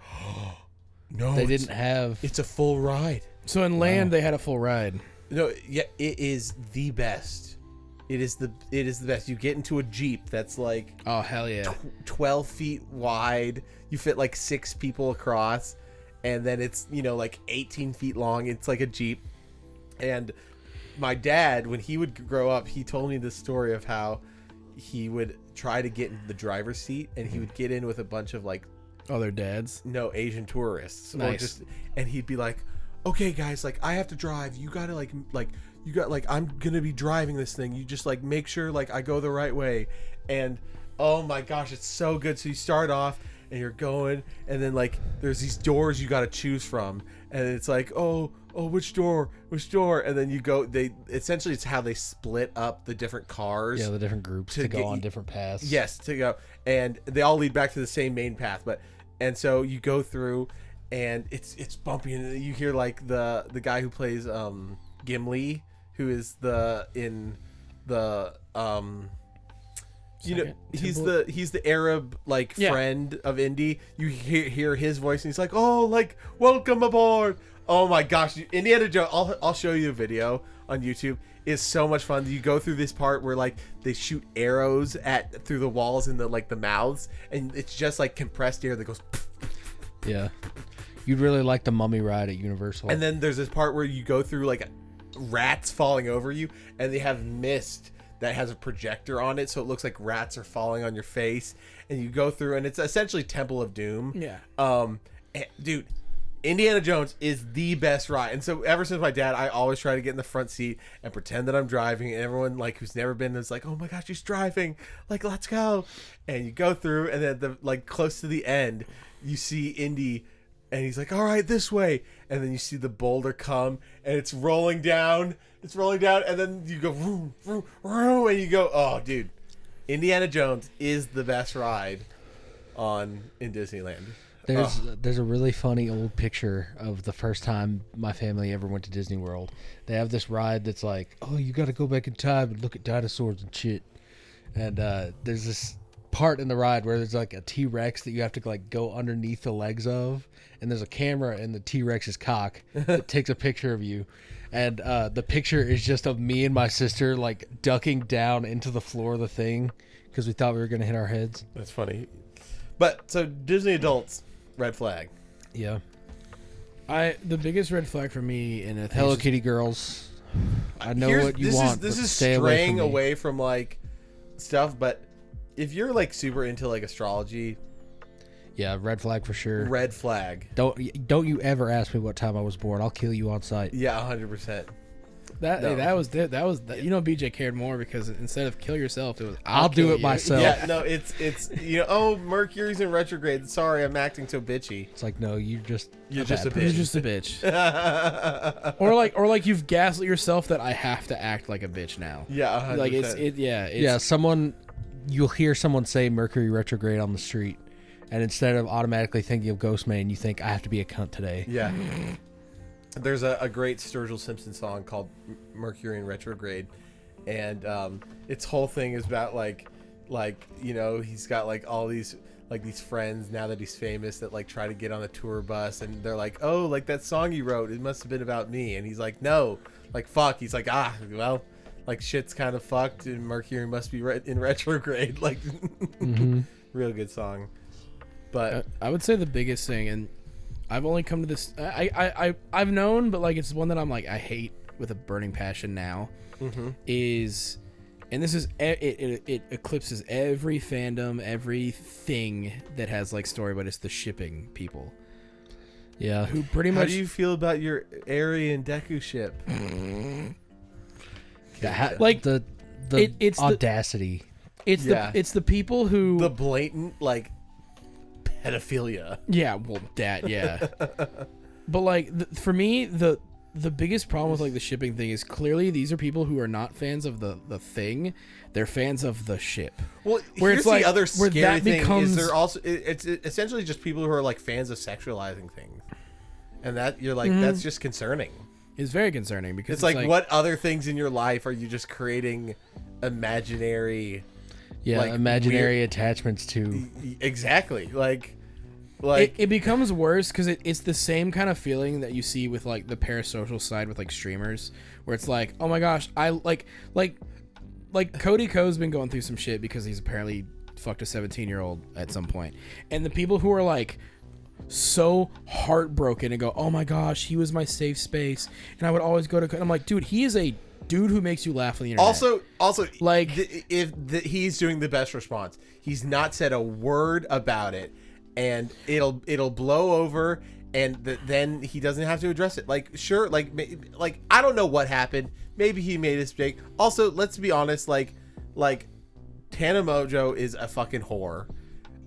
No, They didn't have. It's a full ride. so in Land they had a full ride. No, yeah, it is the best. It is the best. You get into a Jeep that's like Oh hell yeah! 12 feet wide. You fit like 6 people across, and then it's 18 feet long. It's like a Jeep. And my dad, when he would grow up, he told me this story of how he would try to get into the driver's seat, and he would get in with a bunch of Oh, their dads. Asian tourists. Nice. And he'd be like, okay guys, I have to drive, you gotta you got I'm gonna be driving this thing, you just make sure I go the right way. And oh my gosh, it's so good. So you start off and you're going, and then there's these doors you gotta choose from, and it's oh which door, and then you go, essentially it's how they split up the different cars. Yeah, the different groups to go on different paths. Yes, to go, and they all lead back to the same main path. And so you go through, and it's bumpy, and you hear the guy who plays Gimli, who is he's the Arab friend of Indy. You hear his voice, and he's like, oh, welcome aboard. Oh my gosh, Indiana Jones! I'll show you a video on YouTube. It's so much fun. You go through this part where they shoot arrows through the walls and the mouths, and it's just compressed air that goes. Yeah. You'd really like the Mummy ride at Universal. And then there's this part where you go through like rats falling over you, and they have mist that has a projector on it, so it looks like rats are falling on your face. And you go through, and it's essentially Temple of Doom. Yeah. Dude, Indiana Jones is the best ride. And so ever since my dad, I always try to get in the front seat and pretend that I'm driving, and everyone like who's never been is like, oh my gosh, she's driving, like, let's go. And you go through, and then the like close to the end, you see Indy, and he's like, all right, this way. And then you see the boulder come, and it's rolling down, and then you go vroom, vroom, vroom, and you go, oh dude, Indiana Jones is the best ride in Disneyland. There's a really funny old picture of the first time my family ever went to Disney World. They have this ride that's like, oh, you got to go back in time and look at dinosaurs and shit. And there's this part in the ride where there's like a T-Rex that you have to like go underneath the legs of, and there's a camera in the T-Rex's cock that takes a picture of you. And the picture is just of me and my sister like ducking down into the floor of the thing because we thought we were going to hit our heads. That's funny. But so Disney adults, red flag. Yeah. The biggest red flag for me in a thing Hello is Kitty girls. I know what you want. This is stay straying away away from like stuff, but if you're like super into like astrology, yeah, red flag for sure. red flag. Don't you ever ask me what time I was born. I'll kill you on sight. Yeah, 100%. that No. that was you know, BJ cared more because instead of kill yourself, it was I'll do kill it you. myself. Yeah, no, it's you know, oh, Mercury's in retrograde. Sorry, I'm acting so bitchy. It's like, no, you're just You're a just bad a You're person. just a bitch. or like you've gaslit yourself that I have to act like a bitch now. Yeah, 100%. Like it's Yeah, you'll hear someone say Mercury retrograde on the street, and instead of automatically thinking of Ghostman, you think I have to be a cunt today. Yeah. There's a great Sturgill Simpson song called Mercury in Retrograde, and its whole thing is about like you know, he's got like all these friends now that he's famous that like try to get on a tour bus, and they're like, oh, like that song you wrote, it must have been about me. And he's like, no, like fuck. He's like, well, like shit's kind of fucked and Mercury must be in retrograde. Like real good song. But I would say the biggest thing, and I've only come to this. I've known, but like it's one that I'm like I hate with a burning passion now. Is, and this is it eclipses every fandom, everything that has like story, but it's the shipping people. Yeah. Who pretty how much do you feel about your Eri and Deku ship? like the it's audacity. it's the people who The blatant like pedophilia. yeah, well that yeah. But like for me the biggest problem with like the shipping thing is clearly these are people who are not fans of the thing, they're fans of the ship. Well, Where here's it's like- the other where scary that thing becomes- is they're also it's essentially just people who are like fans of sexualizing things, and that you're like that's just concerning. It's very concerning because It's like what other things in your life are you just creating imaginary? Yeah, like, imaginary weird- attachments to. Exactly, like it becomes worse because it's the same kind of feeling that you see with like the parasocial side with like streamers, where it's like, oh my gosh, I like Cody Ko's been going through some shit because he's apparently fucked a 17-year-old at some point, and the people who are like so heartbroken and go, oh my gosh, he was my safe space, and I would always go to. I'm like, dude, he is a dude who makes you laugh on the internet. Also, like he's doing the best response. He's not said a word about it, and it'll blow over, and then he doesn't have to address it. Like, sure, like I don't know what happened. Maybe he made a mistake. Also, let's be honest, like Tana Mojo is a fucking whore,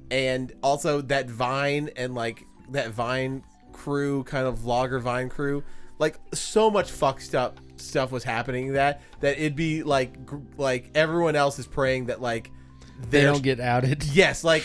and also that Vine and like that Vine crew, kind of vlogger Vine crew, like so much fucked up stuff was happening that it'd be like everyone else is praying that like They don't get outed. yes, like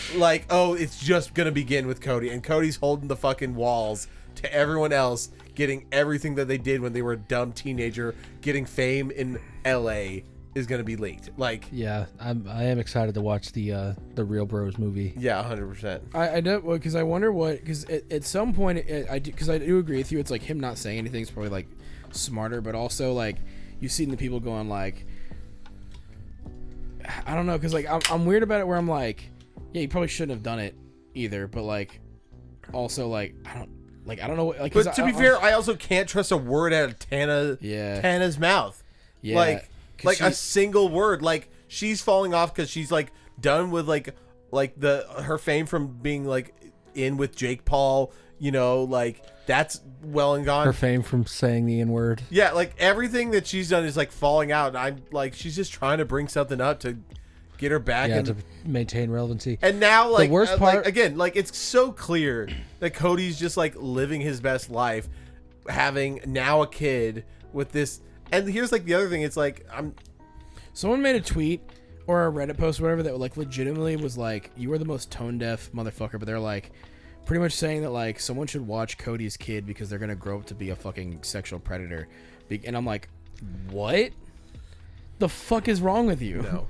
oh, it's just gonna begin with Cody, and Cody's holding the fucking walls to everyone else getting everything that they did when they were a dumb teenager. Getting fame in LA is gonna be leaked. Like, Yeah, I am excited to watch the Real Bros movie. yeah, 100%. I don't, because I wonder what, because at some point I do agree with you. It's like him not saying anything is probably like smarter, but also like you've seen the people going like, I don't know, because like I'm weird about it where I'm like, yeah, you probably shouldn't have done it either, but like also like I don't. Like I don't know. Like, But to be fair, I also can't trust a word out of Tana's mouth. Yeah, Like a single word. Like she's falling off because she's like done with like her fame from being like in with Jake Paul. You know, like that's well and gone. Her fame from saying the N-word. Yeah, like everything that she's done is like falling out. And I'm like, she's just trying to bring something up to get her back. Yeah, and to maintain relevancy. And now, like, the worst part, like, again, like it's so clear that Cody's just like living his best life, having now a kid with this. And here's like the other thing. It's like someone made a tweet or a Reddit post or whatever that like legitimately was like, you are the most tone deaf motherfucker. But they're like pretty much saying that like someone should watch Cody's kid because they're gonna grow up to be a fucking sexual predator. And I'm like, what the fuck is wrong with you? no.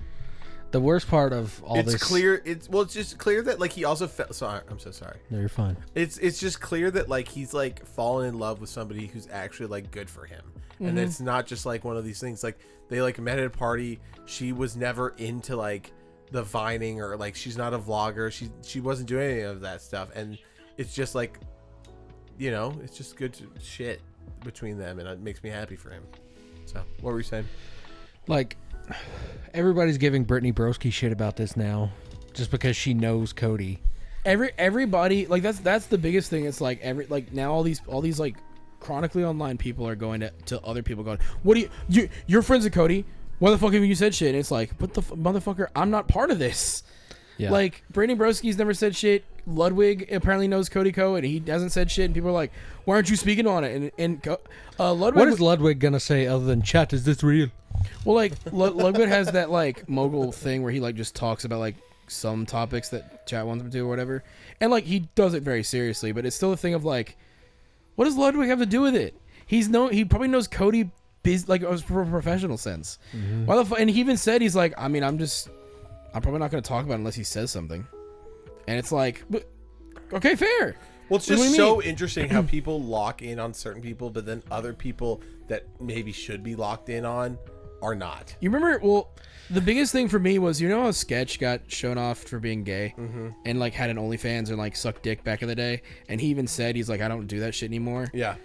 the worst part of all It's this. clear. It's just clear that like he also felt. Sorry, I'm so sorry. No, you're fine. It's just clear that like he's like fallen in love with somebody who's actually like good for him, and it's not just like one of these things. Like they like met at a party. She was never into like the vining or like she's not a vlogger. She wasn't doing any of that stuff, and it's just like, you know, it's just good shit between them, and it makes me happy for him. So what were you saying? Like, everybody's giving Brittany Broski shit about this now, just because she knows Cody. Everybody like that's the biggest thing. It's like now all these like chronically online people are going to other people going, what do you're friends with Cody? Why the fuck have you said shit? And it's like, what the motherfucker? I'm not part of this. Yeah. Like Brittany Broski's never said shit. Ludwig apparently knows Cody Ko and he hasn't said shit. And people are like, why aren't you speaking on it? And Ludwig. What is Ludwig gonna say other than chat? Is this real? Well, like Ludwig has that like mogul thing where he like just talks about like some topics that chat wants him to or whatever, and like he does it very seriously. But it's still a thing of like, what does Ludwig have to do with it? He probably knows Cody like from a professional sense. Mm-hmm. Why the fuck? And he even said he's like, I mean, I'm probably not going to talk about it unless he says something. And it's like, but, okay, fair. Well, it's just so interesting how people lock in on certain people, but then other people that maybe should be locked in on are not. You remember? Well, the biggest thing for me was, you know how Sketch got shown off for being gay and like had an OnlyFans and like sucked dick back in the day, and he even said he's like, I don't do that shit anymore. Yeah.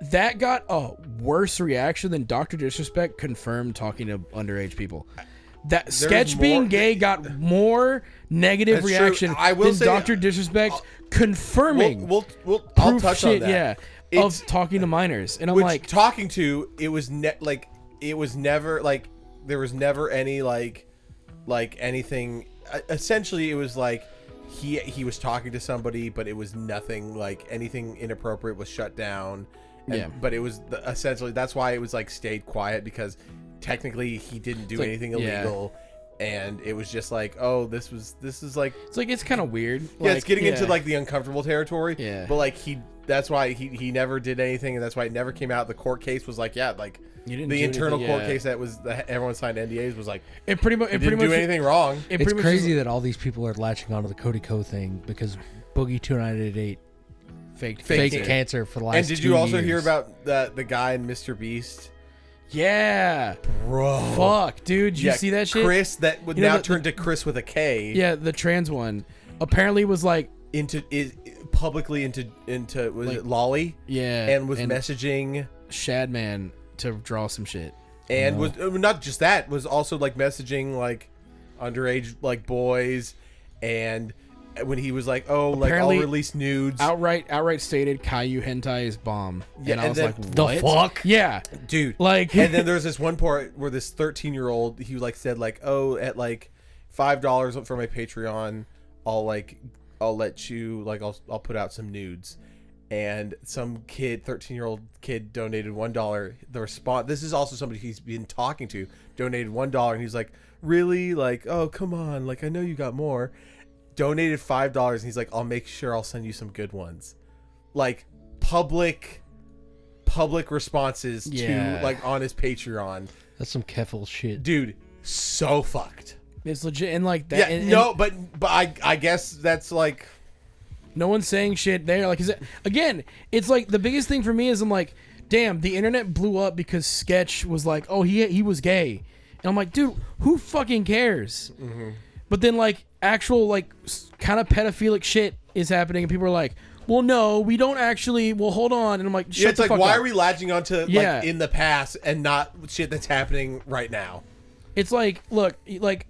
That got a worse reaction than Dr. Disrespect confirmed talking to underage people. That Sketch being gay got more negative reaction than Dr. Disrespect confirming. I'll touch on that. Yeah, of talking to minors, and I'm like, talking to it was it was never like there was never any like anything. Essentially, it was like he was talking to somebody, but it was nothing like anything inappropriate was shut down. But it was essentially that's why it was like stayed quiet, because technically he didn't do anything illegal, and it was just like, oh, this is like, it's like, it's kind of weird. Yeah, like, it's getting into like the uncomfortable territory. Yeah, but like that's why he never did anything, and that's why it never came out. The court case was like, the internal court case that was everyone signed NDAs was like, it pretty much didn't do anything wrong. It's crazy that all these people are latching onto the Cody Ko thing because Boogie 2988 faked cancer for the last 2 years. And did you also hear about the guy in Mr. Beast? Yeah, bro. Fuck, dude. Did you see that shit? Chris, that would now turn to Chris with a K. Yeah, the trans one apparently was like publicly into was like, it Lolly? Yeah, and was messaging Shadman to draw some shit, and was not just that, was also like messaging like underage like boys, and when he was like, oh, like I'll release nudes. Outright stated Caillou hentai is bomb. Yeah, and I was like, what? The fuck? Yeah, dude. Like, and then there's this one part where this 13-year-old, he like said like, oh, at like $5 for my Patreon, I'll let you like I'll put out some nudes. And some kid, 13-year-old kid, donated $1. The response, this is also somebody he's been talking to, donated $1, and he's like, really? Like, oh, come on, like I know you got more. Donated $5, and he's like, I'll make sure I'll send you some good ones. Like public responses to like on his Patreon. That's some Keffel shit, dude. So fucked. It's legit, and like that. Yeah, no, but I guess that's like, no one's saying shit there. Like, is it again? It's like the biggest thing for me is I'm like, damn, the internet blew up because Sketch was like, oh, he was gay, and I'm like, dude, who fucking cares? Mm-hmm. But then like actual like kind of pedophilic shit is happening, and people are like, well, no, we don't actually. Well, hold on. And I'm like, shut it's the like, fuck why up. are we latching onto Yeah. like in the past and not shit that's happening right now? It's like, look, like,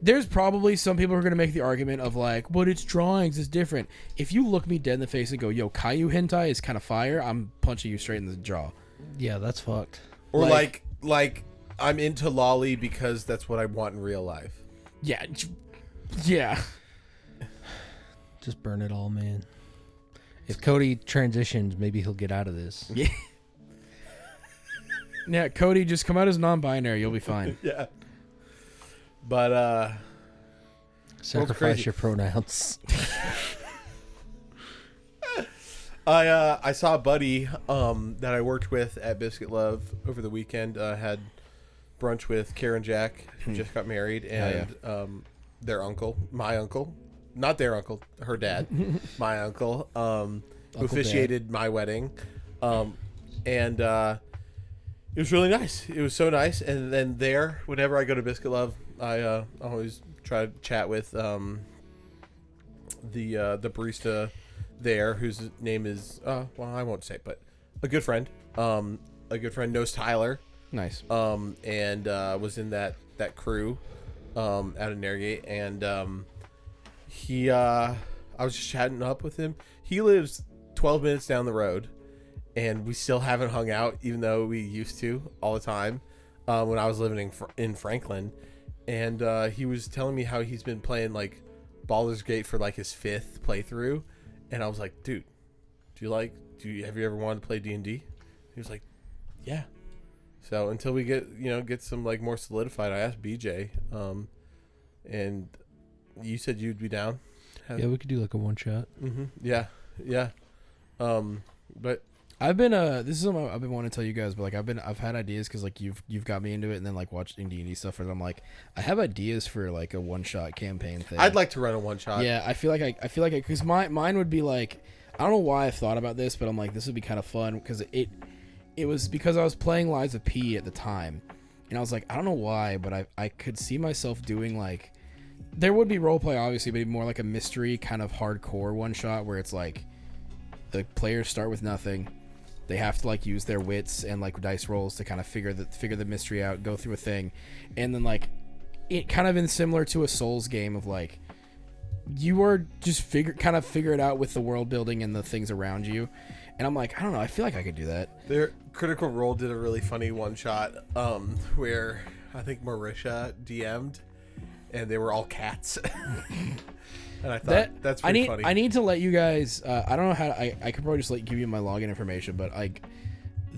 there's probably some people who are going to make the argument of like, but it's drawings, it's different. If you look me dead in the face and go, yo, Caillou hentai is kind of fire, I'm punching you straight in the jaw. Yeah, that's fucked. Or like I'm into lolly because that's what I want in real life. Yeah. Yeah. Just burn it all, man. If Cody transitions, maybe he'll get out of this. Yeah. Yeah, Cody, just come out as non-binary. You'll be fine. Yeah. But Sacrifice your pronouns. I saw a buddy that I worked with at Biscuit Love over the weekend. Had brunch with Karen Jack, who just got married, and their uncle, my uncle, not their uncle, her dad, my uncle, who officiated my wedding, and it was really nice. It was so nice. And then there, whenever I go to Biscuit Love, I always try to chat with the barista there, whose name is well, I won't say, but a good friend. A good friend knows Tyler. Nice. And was in that crew out of Narragate, and he I was just chatting up with him. He lives 12 minutes down the road, and we still haven't hung out, even though we used to all the time when I was living in Franklin. And he was telling me how he's been playing like Baldur's Gate for like his 5th playthrough, and I was like, dude, have you ever wanted to play D&D? He was like, yeah. So until we get some like more solidified, I asked BJ, and you said you'd be down. Yeah, we could do like a one shot. Mm-hmm. Yeah. But I've been this is something I've been wanting to tell you guys, but like I've had ideas because like you've got me into it, and then like watching D&D stuff, and I'm like, I have ideas for like a one shot campaign thing. I'd like to run a one shot. Yeah, I feel like because mine would be like, I don't know why I've thought about this, but I'm like, this would be kind of fun because it was because I was playing Lies of P at the time, and I was like, I don't know why, but I could see myself doing like, there would be roleplay obviously, but more like a mystery kind of hardcore one shot where it's like the players start with nothing. They have to like use their wits and like dice rolls to kind of figure the mystery out, go through a thing, and then like it kind of in similar to a Souls game of like you are just figure it out with the world building and the things around you. And I'm like, I don't know, I feel like I could do that. Their Critical Role did a really funny one shot where I think Marisha DM'd, and they were all cats. And I thought that's pretty funny. I need to let you guys. I don't know how. I could probably just give you my login information, but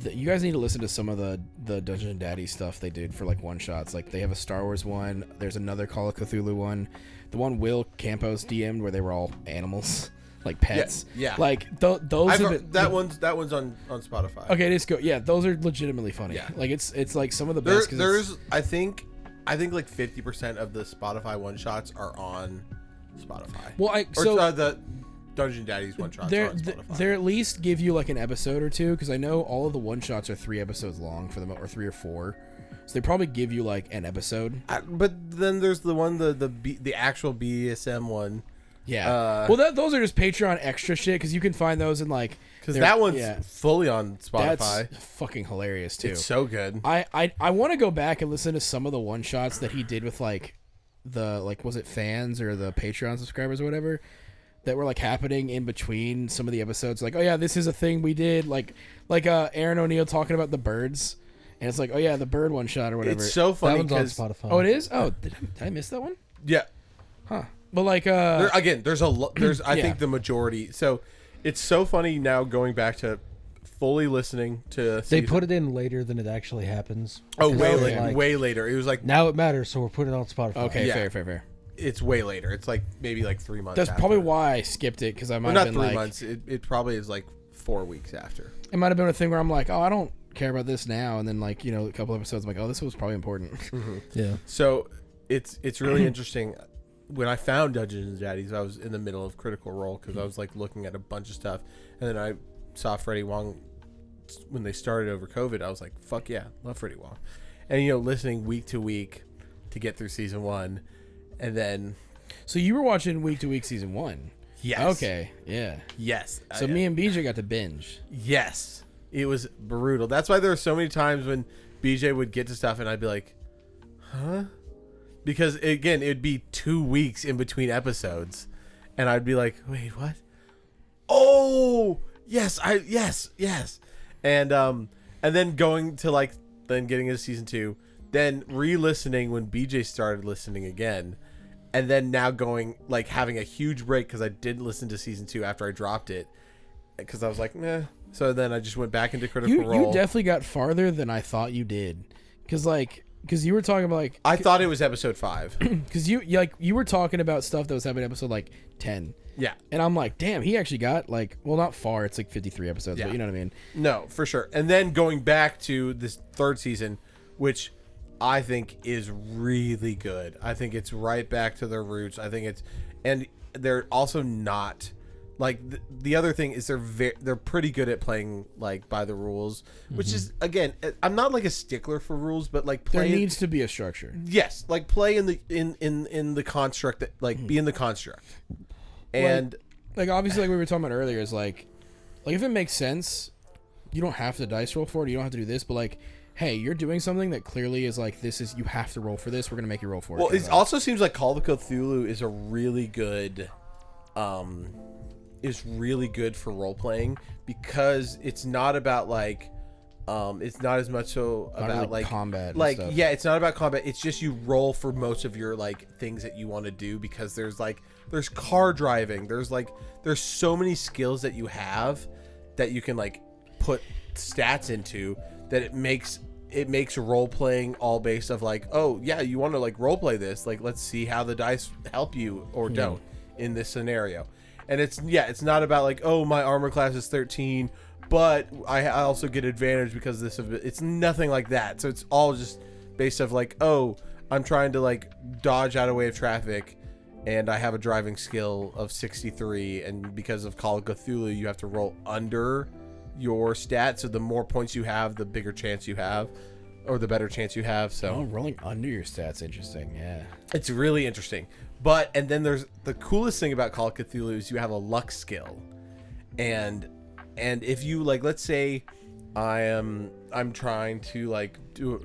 you guys need to listen to some of the Dungeon Daddy stuff they did for like one shots. Like they have a Star Wars one. There's another Call of Cthulhu one. The one Will Campos DM'd where they were all animals, like pets. Yeah. Like those. That one's on Spotify. Okay, just go. Yeah, those are legitimately funny. Yeah. Like it's like some of the best. There's I think like 50% of the Spotify one shots are on Spotify. Well, the Dungeon Daddies one shots are on Spotify. They're at least give you like an episode or two, because I know all of the one shots are 3 episodes long for them, or 3 or 4. So they probably give you like an episode. But then there's the one the actual BDSM one. Yeah. Well, those are just Patreon extra shit, because you can find those in like, because that one's fully on Spotify. That's fucking hilarious too. It's so good. I want to go back and listen to some of the one shots that he did with like the was it fans or the Patreon subscribers or whatever that were like happening in between some of the episodes. Like, oh yeah, this is a thing we did. Like Aaron O'Neill talking about the birds, and it's like, oh yeah, the bird one shot or whatever. It's so funny because on Spotify. Oh, it is. Oh, did I miss that one? Yeah. Huh. But like there's I think the majority. So it's so funny now going back to fully listening to they put it in later than it actually happens. Oh, way later. It was like, now it matters, so we're putting it on Spotify. Okay, Yeah. fair. It's way later. It's like maybe like 3 months. That's after. probably why I skipped it, because I might Well, have not been 3 like, months. It probably is like 4 weeks after. it might have been a thing where I'm like, oh, I don't care about this now, and then like, a couple episodes I'm like, oh, this was probably important. Mm-hmm. Yeah. So it's really interesting. When I found Dungeons and Daddies, I was in the middle of Critical Role because I was like looking at a bunch of stuff, and then I saw Freddie Wong when they started over COVID. I was like, fuck yeah, love Freddie Wong. And listening week to week to get through season 1, and then So you were watching week to week season 1. Yes. Okay, yeah. Yes. So me and BJ got to binge. Yes. It was brutal. That's why there were so many times when BJ would get to stuff and I'd be like, huh? Because, again, it'd be 2 weeks in between episodes. And I'd be like, wait, what? Oh, yes, yes. And then going to, like, then getting into season 2, then re-listening when BJ started listening again. And then now going, like, having a huge break because I didn't listen to season 2 after I dropped it. Because I was like, meh. So then I just went back into Critical Role. You definitely got farther than I thought you did. Because you were talking about, like... I thought it was episode 5. Because you were talking about stuff that was happening in episode, like, 10. Yeah. And I'm like, damn, he actually got, like... Well, not far. It's, like, 53 episodes, Yeah. but you know what I mean? No, for sure. And then going back to this 3rd season, which I think is really good. I think it's right back to their roots. I think it's... And they're also not... Like, the other thing is they're pretty good at playing, like, by the rules, which is, again, I'm not, like, a stickler for rules, but, like, There needs to be a structure. Yes, like, play in the construct, that, like, be in the construct. And... Like, obviously, like we were talking about earlier, is, like, if it makes sense, you don't have to dice roll for it, you don't have to do this, but, like, hey, you're doing something that clearly is, like, you have to roll for this, we're going to make you roll for it. Well, it also seems like Call of Cthulhu is a really good... is really good for role playing because it's not about like it's not as much so Not about really like combat and like stuff. yeah, it's not about combat. It's just you roll for most of your like things that you want to do because there's car driving, there's so many skills that you have that you can like put stats into that it makes role playing all based of like, oh yeah, you want to like role play this, like let's see how the dice help you or don't in this scenario. And it's not about like, oh, my armor class is 13, but I also get advantage because this. It's nothing like that. So it's all just based off like, oh, I'm trying to like dodge out of way of traffic, and I have a driving skill of 63, and because of Call of Cthulhu, you have to roll under your stat. So the more points you have, the bigger chance you have, or the better chance you have. So rolling under your stats, interesting. Yeah, it's really interesting. And then there's the coolest thing about Call of Cthulhu is you have a luck skill, and if you like, let's say I'm trying to like do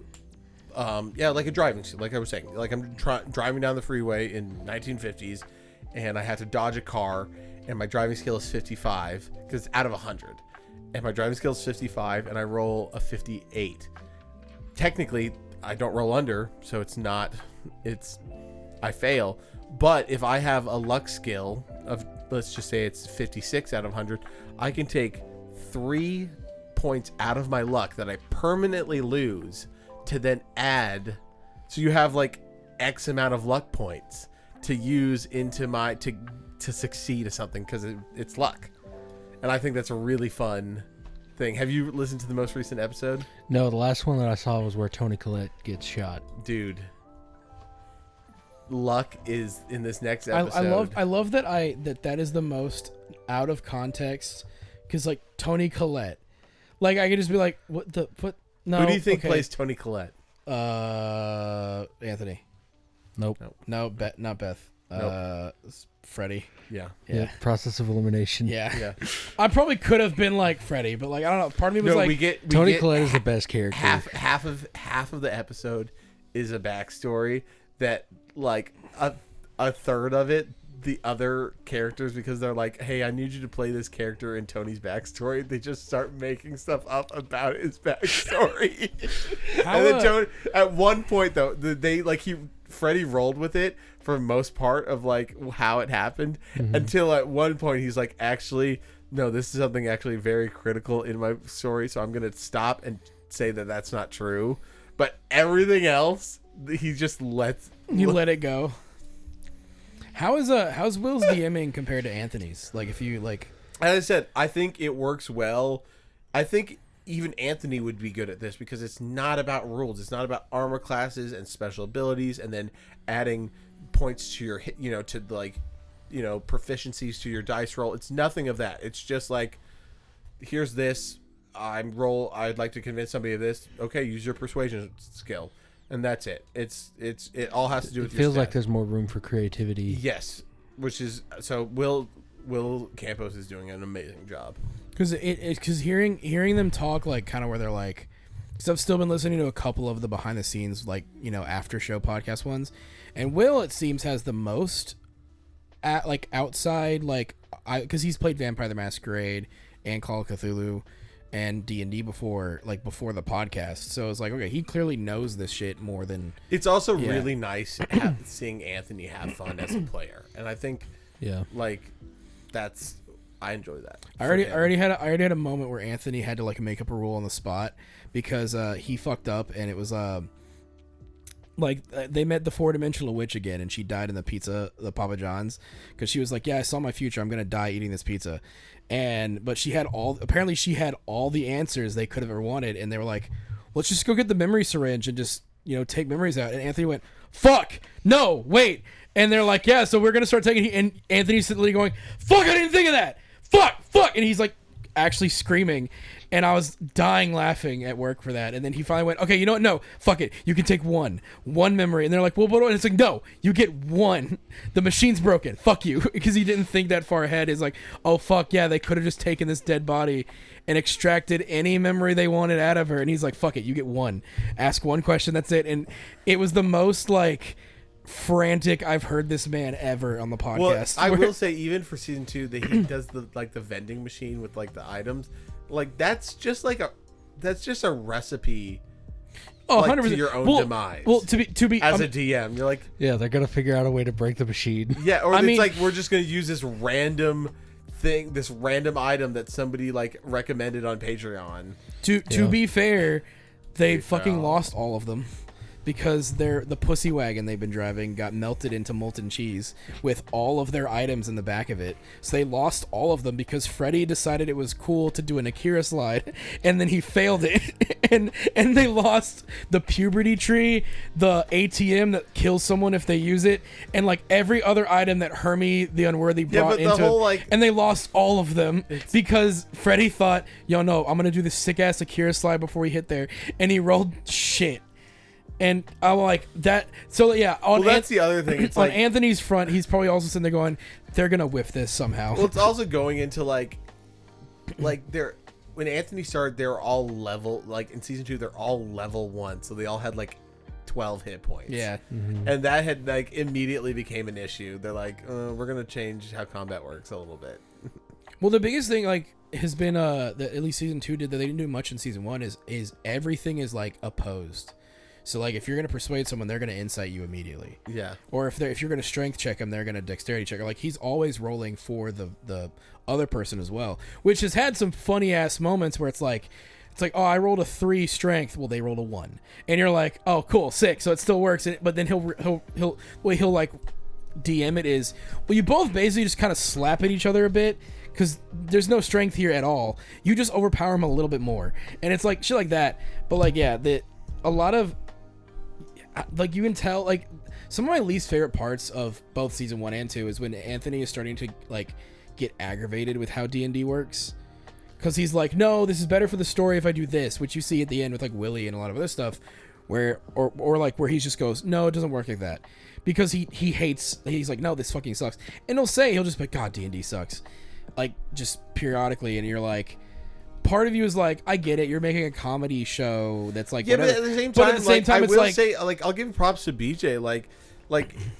like a driving skill, like I was saying, like I'm driving down the freeway in 1950s, and I have to dodge a car, and my driving skill is 55 because it's out of 100, and my driving skill is 55, and I roll a 58. Technically, I don't roll under, so I fail. But if I have a luck skill of, let's just say it's 56 out of 100, I can take 3 points out of my luck that I permanently lose to then add. So you have like X amount of luck points to use into my, to succeed at something because it's luck. And I think that's a really fun thing. Have you listened to the most recent episode? No, the last one that I saw was where Toni Collette gets shot. Dude. Luck is in this next episode. I love that is the most out of context because like Toni Collette, like I could just be like, what? No. Who do you think plays Toni Collette? Anthony. Nope. No, not Beth. Nope. Freddie. Yeah. Process of elimination. Yeah. I probably could have been like Freddie, but like I don't know. Part of me was like, Toni Collette is the best character. Half of the episode is a backstory that like a third of it, the other characters, because they're like, hey, I need you to play this character in Tony's backstory, they just start making stuff up about his backstory. And then Tony, at one point though, Freddie rolled with it for most part of like how it happened, until at one point he's like, actually no, this is something actually very critical in my story, so I'm gonna stop and say that that's not true. But everything else he just let it go. How's Will's DMing compared to Anthony's? Like, if you like, as I said, I think it works well. I think even Anthony would be good at this because it's not about rules. It's not about armor classes and special abilities and then adding points to your proficiencies to your dice roll. It's nothing of that. It's just like, here's this. I'd like to convince somebody of this. Okay, use your persuasion skill. And that's it. It all has to do with your feels like there's more room for creativity. Yes. Which is, so Will Will Campos is doing an amazing job. Because hearing them talk, like, kind of where they're like, because I've still been listening to a couple of the behind the scenes, like, after show podcast ones, and Will, it seems, has the most outside, like, because he's played Vampire the Masquerade and Call of Cthulhu and D&D before the podcast, so it's like, okay, he clearly knows this shit more than. It's also really nice seeing Anthony have fun as a player, and I think like I enjoy that. I already had a moment where Anthony had to like make up a rule on the spot because he fucked up, and it was they met the 4-dimensional witch again, and she died in the Papa John's, because she was like, yeah, I saw my future, I'm gonna die eating this pizza. But she had all the answers they could have ever wanted, and they were like, let's just go get the memory syringe and just take memories out. And Anthony went, fuck, no, wait. And they're like, yeah, so we're gonna start taking, and Anthony's literally going, fuck, I didn't think of that, fuck, and he's like actually screaming, and I was dying laughing at work for that. And then he finally went, okay, you know what, no, fuck it, you can take one memory. And they're like, well, and it's like, no, you get one, the machine's broken, fuck you. Because he didn't think that far ahead. Is like, oh fuck yeah, they could have just taken this dead body and extracted any memory they wanted out of her. And he's like, fuck it, you get one, ask one question, that's it. And it was the most like frantic I've heard this man ever on the podcast. Well, I will say, even for season 2, that he does the vending machine with like the items, like that's just a recipe. Oh, like, 100%. To your own demise. Well, to be as a DM, you're like, yeah, they're gonna figure out a way to break the machine. Yeah, or like, we're just gonna use this random thing, this random item that somebody like recommended on Patreon. To be fair, they fucking lost all of them. Because the pussy wagon they've been driving got melted into molten cheese with all of their items in the back of it. So they lost all of them because Freddy decided it was cool to do an Akira slide, and then he failed it. and they lost the puberty tree, the ATM that kills someone if they use it, and like every other item that Hermie the Unworthy brought into and they lost all of them because Freddy thought, yo, no, I'm gonna do this sick ass Akira slide before we hit there, and he rolled shit. And I'm like that. So yeah, that's the other thing. It's on like, Anthony's front, he's probably also sitting there going, "They're gonna whiff this somehow." Well, it's also going into like they're when Anthony started, they were all level. Like in season 2, they're all level 1, so they all had like 12 hit points. Yeah, and that had like immediately became an issue. They're like, we're gonna change how combat works a little bit. Well, the biggest thing like has been that at least season 2 did that they didn't do much in season 1 is everything is like opposed. So like if you're gonna persuade someone, they're gonna insight you immediately. Yeah. Or if you're gonna strength check them, they're gonna dexterity check. Like he's always rolling for the other person as well, which has had some funny ass moments where it's like, oh, I rolled a 3 strength. Well, they rolled a 1, and you're like, oh, cool, 6. So it still works. But then he'll like DM it is, well, you both basically just kind of slap at each other a bit. Because there's no strength here at all. You just overpower him a little bit more, and it's like shit like that. But like, yeah, a lot of like you can tell, like some of my least favorite parts of both season 1 and 2 is when Anthony is starting to like get aggravated with how D&D works, because he's like, no, this is better for the story if I do this, which you see at the end with like Willie and a lot of other stuff, where or like where he just goes, no, it doesn't work like that, because he hates, he's like, no, this fucking sucks, and he'll just be like, God, D&D sucks, like just periodically, and you're like, part of you is like, I get it, you're making a comedy show that's like, yeah, whatever. But at the same time, it's like, say, like, I'll give props to BJ. Like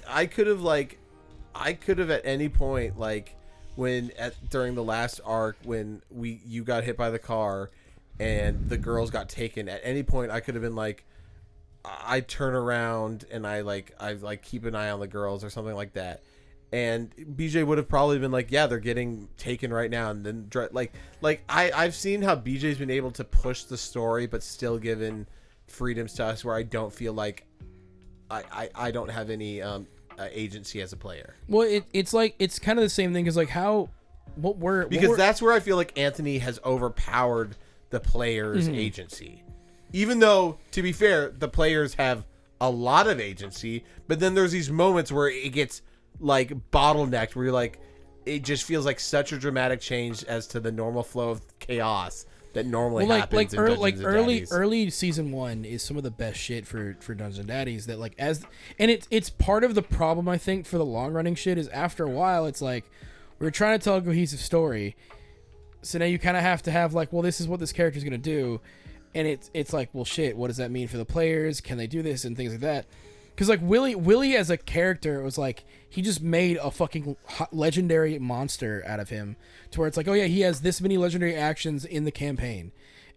I could have at any point, like during the last arc when you got hit by the car and the girls got taken, at any point I could have been like, I turn around and I keep an eye on the girls or something like that. And BJ would have probably been like, yeah, they're getting taken right now. And then I've seen how BJ's been able to push the story, but still given freedoms to us where I don't feel like I don't have any agency as a player. Well, it's like, it's kind of the same thing as like because that's where I feel like Anthony has overpowered the players' agency. Even though, to be fair, the players have a lot of agency, but then there's these moments where it gets like bottlenecked, where you're like, it just feels like such a dramatic change as to the normal flow of chaos that normally happens in Dungeons and Daddies. Early season 1 is some of the best shit for Dungeons and Daddies, that like it's part of the problem, I think, for the long running shit is after a while it's like, we were trying to tell a cohesive story. So now you kind of have to have like, well, this is what this character's gonna do, and it's like, well, shit, what does that mean for the players? Can they do this and things like that? Because like Willie as a character, it was like he just made a fucking legendary monster out of him, to where it's like, oh yeah, he has this many legendary actions in the campaign,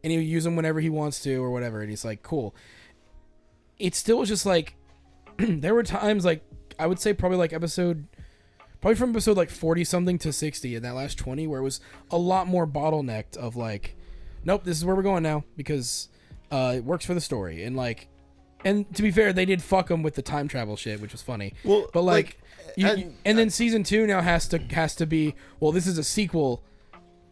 and he'll use them whenever he wants to or whatever, and he's like, cool. It still was just like there were times like I would say probably from episode like 40 something to 60 in that last 20 where it was a lot more bottlenecked of like, nope, this is where we're going now because it works for the story. And like, and to be fair, they did fuck them with the time travel shit, which was funny. Well, but like and then season 2 now has to be, well, this is a sequel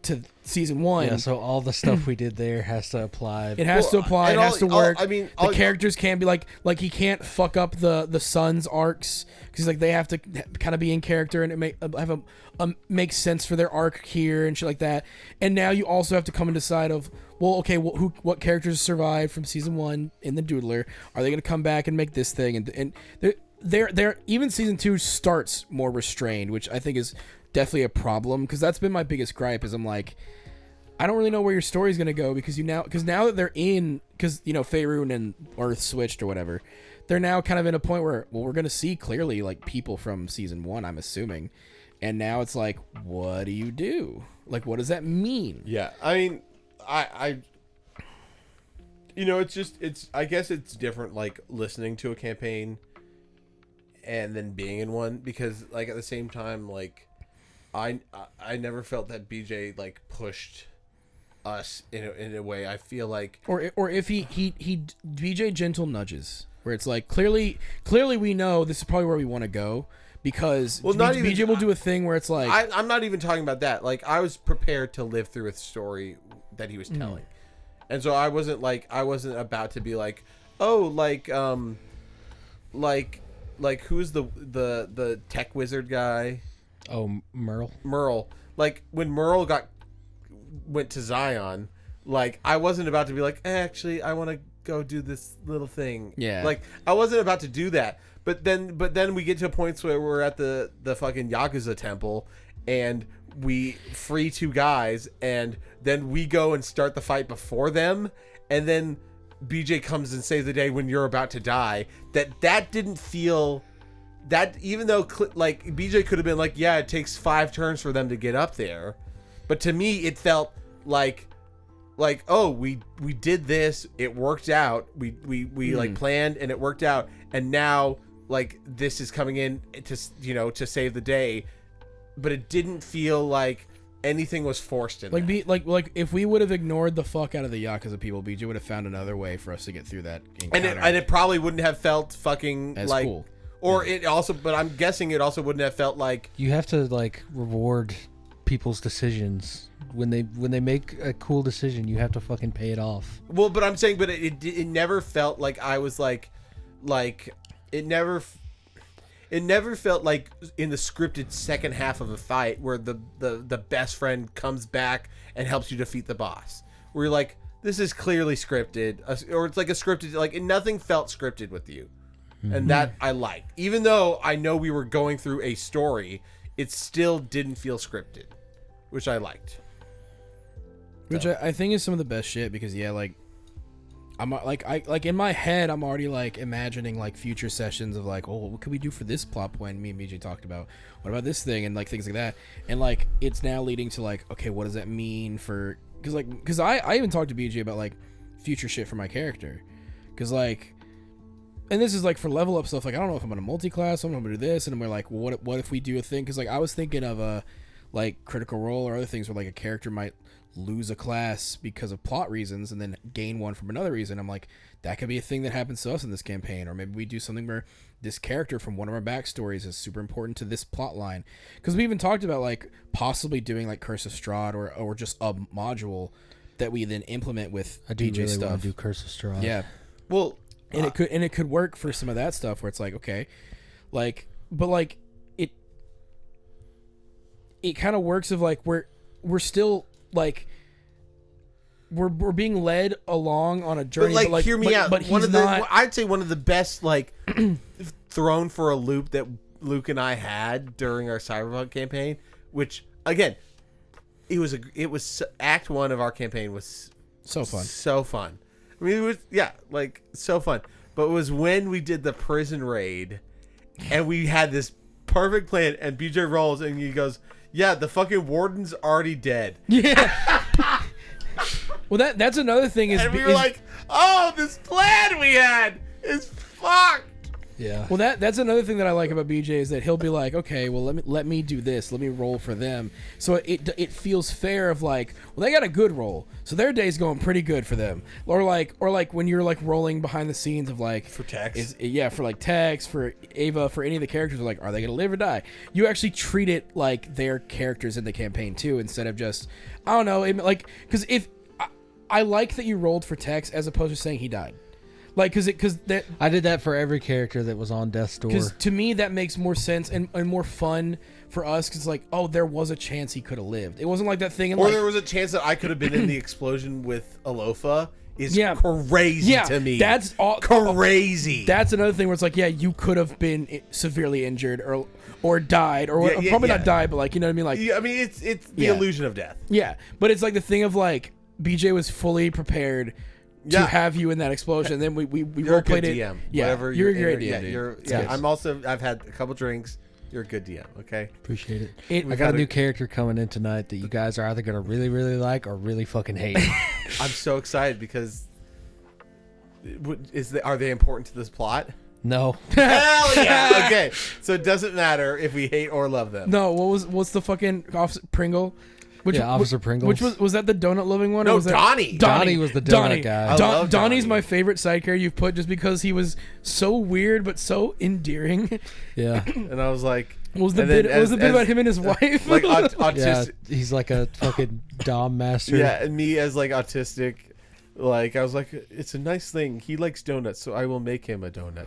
to season 1. Yeah, so all the stuff we did there has to apply. It has to apply. It has to work. I mean, the characters can't be like he can't fuck up the son's arcs because like they have to kind of be in character and it make sense for their arc here and shit like that. And now you also have to come and decide of, well, okay, what characters survived from season 1 in the Doodler? Are they going to come back and make this thing? And they're even season 2 starts more restrained, which I think is definitely a problem, because that's been my biggest gripe. Is I'm like, I don't really know where your story's gonna go because now that they're in, because Faerun and Earth switched or whatever, they're now kind of in a point where, well, we're gonna see clearly like people from season 1, I'm assuming, and now it's like, what do you do? Like, what does that mean? Yeah, I mean, I I guess it's different like listening to a campaign and then being in one, because like at the same time, like I never felt that BJ like pushed us in a way. I feel like, or if he BJ gentle nudges where it's like clearly we know this is probably where we want to go, because BJ will do a thing where it's like, I'm not even talking about that. Like, I was prepared to live through a story that he was telling, and so I wasn't about to be like, oh, like who's the tech wizard guy? Oh, Merle. Like, when Merle went to Zion, like, I wasn't about to be like, actually, I want to go do this little thing. Yeah. Like, I wasn't about to do that. But then we get to points where we're at the fucking Yakuza temple, and we free 2 guys, and then we go and start the fight before them, and then BJ comes and saves the day when you're about to die. That didn't feel... That, even though like BJ could have been like, yeah, it takes 5 turns for them to get up there, but to me it felt like oh, we did this, it worked out, we like planned and it worked out, and now like this is coming in to save the day, but it didn't feel like anything was forced in like like if we would have ignored the fuck out of the Yakuza people, BJ would have found another way for us to get through that encounter. And it probably wouldn't have felt fucking as like cool. Or it also, but I'm guessing it also wouldn't have felt like... You have to like reward people's decisions when they make a cool decision. You have to fucking pay it off. Well, but I'm saying, but it never felt like I was like it never felt like in the scripted second half of a fight where the best friend comes back and helps you defeat the boss. Where you're like, this is clearly scripted, or it's like a scripted, like nothing felt scripted with you. And that I liked. Even though I know we were going through a story, it still didn't feel scripted, which I liked. Which I think is some of the best shit, because yeah, like I'm like in my head I'm already like imagining like future sessions of like, oh, what could we do for this plot point me and BJ talked about? What about this thing? And like things like that. And like it's now leading to like, okay, what does that mean for, because I even talked to BJ about like future shit for my character. Because like, and this is like for level up stuff, like I don't know if I'm gonna multi-class, I'm gonna do this, and we're like, well, what if we do a thing? Because like I was thinking of a like Critical Role or other things where like a character might lose a class because of plot reasons and then gain one from another reason. I'm like, that could be a thing that happens to us in this campaign. Or maybe we do something where this character from one of our backstories is super important to this plot line. Because we even talked about like possibly doing like Curse of Strahd or just a module that we then implement with I do DJ really stuff. want to do Curse of Strahd. Yeah. Well, and it could work for some of that stuff where it's like, okay, like, but like it kind of works of like we're still like we're being led along on a journey. But like hear me out. But I'd say one of the best like thrown for a loop that Luke and I had during our Cyberpunk campaign which again, it was Act 1 of our campaign was So fun. so fun. I mean, it was like so fun. But it was when we did the prison raid, and we had this perfect plan, and BJ rolls and he goes, "Yeah, the fucking warden's already dead." Yeah. Well, that's another thing is, And we were like, "Oh, this plan we had is fucked." Yeah. well, that's another thing that I like about BJ is that he'll be like, okay, well, let me do this, let me roll for them, so it feels fair of like, well, they got a good roll, so their day's going pretty good for them, or like when you're like rolling behind the scenes of like For Tex. for like Tex, for Ava, for any of the characters, like, are they gonna live or die? You actually treat it like their characters in the campaign too, instead of just, I don't know, like, because if I like that you rolled for Tex as opposed to saying he died. Like, because I did that for every character that was on Death's Door. because to me that makes more sense and more fun for us, because like, oh, there was a chance he could have lived. It wasn't like that thing. Or there was a chance that I could have been in the explosion with Alofa. Is Yeah. crazy to me. That's all crazy. That's another thing where it's like, yeah, you could have been severely injured or died or probably not died, but like, you know what I mean? Like, I mean, it's the Yeah. illusion of death. yeah, but it's like the thing of like BJ was fully prepared to Yeah. have you in that explosion. Then we You're role a good played it. DM. Yeah, Whatever you're a great yeah, DM. Dude. Yeah, I've had a couple drinks. You're a good DM. Okay. Appreciate it. It- I got a new character coming in tonight that you guys are either gonna really, really like or really fucking hate. I'm so excited because are they important to this plot? No. Hell yeah! Okay, so it doesn't matter if we hate or love them. No, what's the fucking Officer Pringle? Officer Pringles. Which was that the donut loving one? No, or was that Donnie. Donnie was the donut guy. I love Donnie's Donnie. my favorite side character you've put, just because he was so weird but so endearing. Yeah. And I was like, What was the and bit? then What was the bit as- about him and his wife? like Yeah. autistic? He's like a fucking dom master. Yeah, and me as like autistic, like I was like, it's a nice thing. He likes donuts, so I will make him a donut.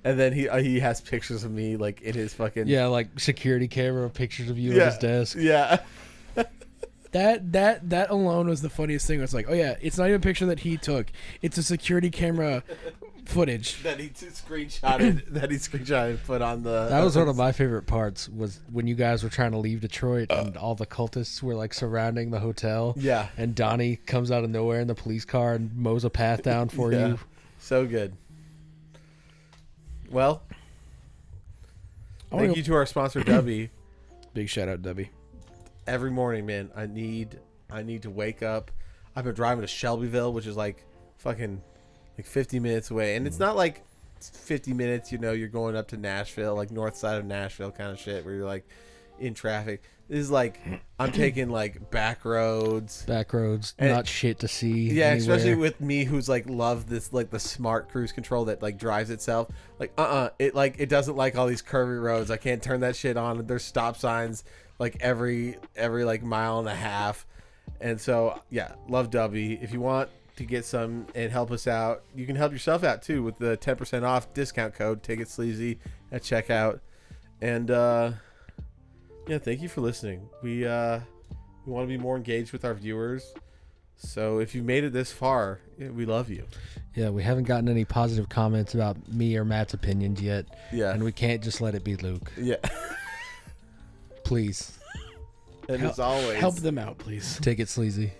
And then he has pictures of me like in his fucking Yeah, like security camera pictures of you yeah at his desk. Yeah. That alone was the funniest thing. It's like, oh yeah, it's not even a picture that he took. It's a security camera footage. That he screenshotted and put on the. That was one of my favorite parts, was when you guys were trying to leave Detroit and all the cultists were like surrounding the hotel. Yeah. And Donnie comes out of nowhere in the police car and mows a path down for Yeah. you. So good. Well, I wanna thank you to our sponsor Dubby. Big shout out, Debbie. Every morning, man, I need to wake up. I've been driving to Shelbyville, which is like fucking like 50 minutes away, and it's not like 50 minutes. You know, you're going up to Nashville, like north side of Nashville, kind of shit, where you're like in traffic. This is like I'm taking like back roads. Back roads, And- not shit to see. Yeah, anywhere. especially with me, who's like love this like the smart cruise control that like drives itself. Like it doesn't like all these curvy roads. I can't turn that shit on. There's stop signs like every like mile and a half, and so yeah, love Dubby. If you want to get some and help us out, you can help yourself out too with the 10% off discount code Take It Sleazy at checkout. And yeah, thank you for listening. We want to be more engaged with our viewers. So if you made it this far, we love you. Yeah, we haven't gotten any positive comments about me or Matt's opinions yet. Yeah. And we can't just let it be Luke. Yeah. Please. And as always, Help them out, please. Take it sleazy.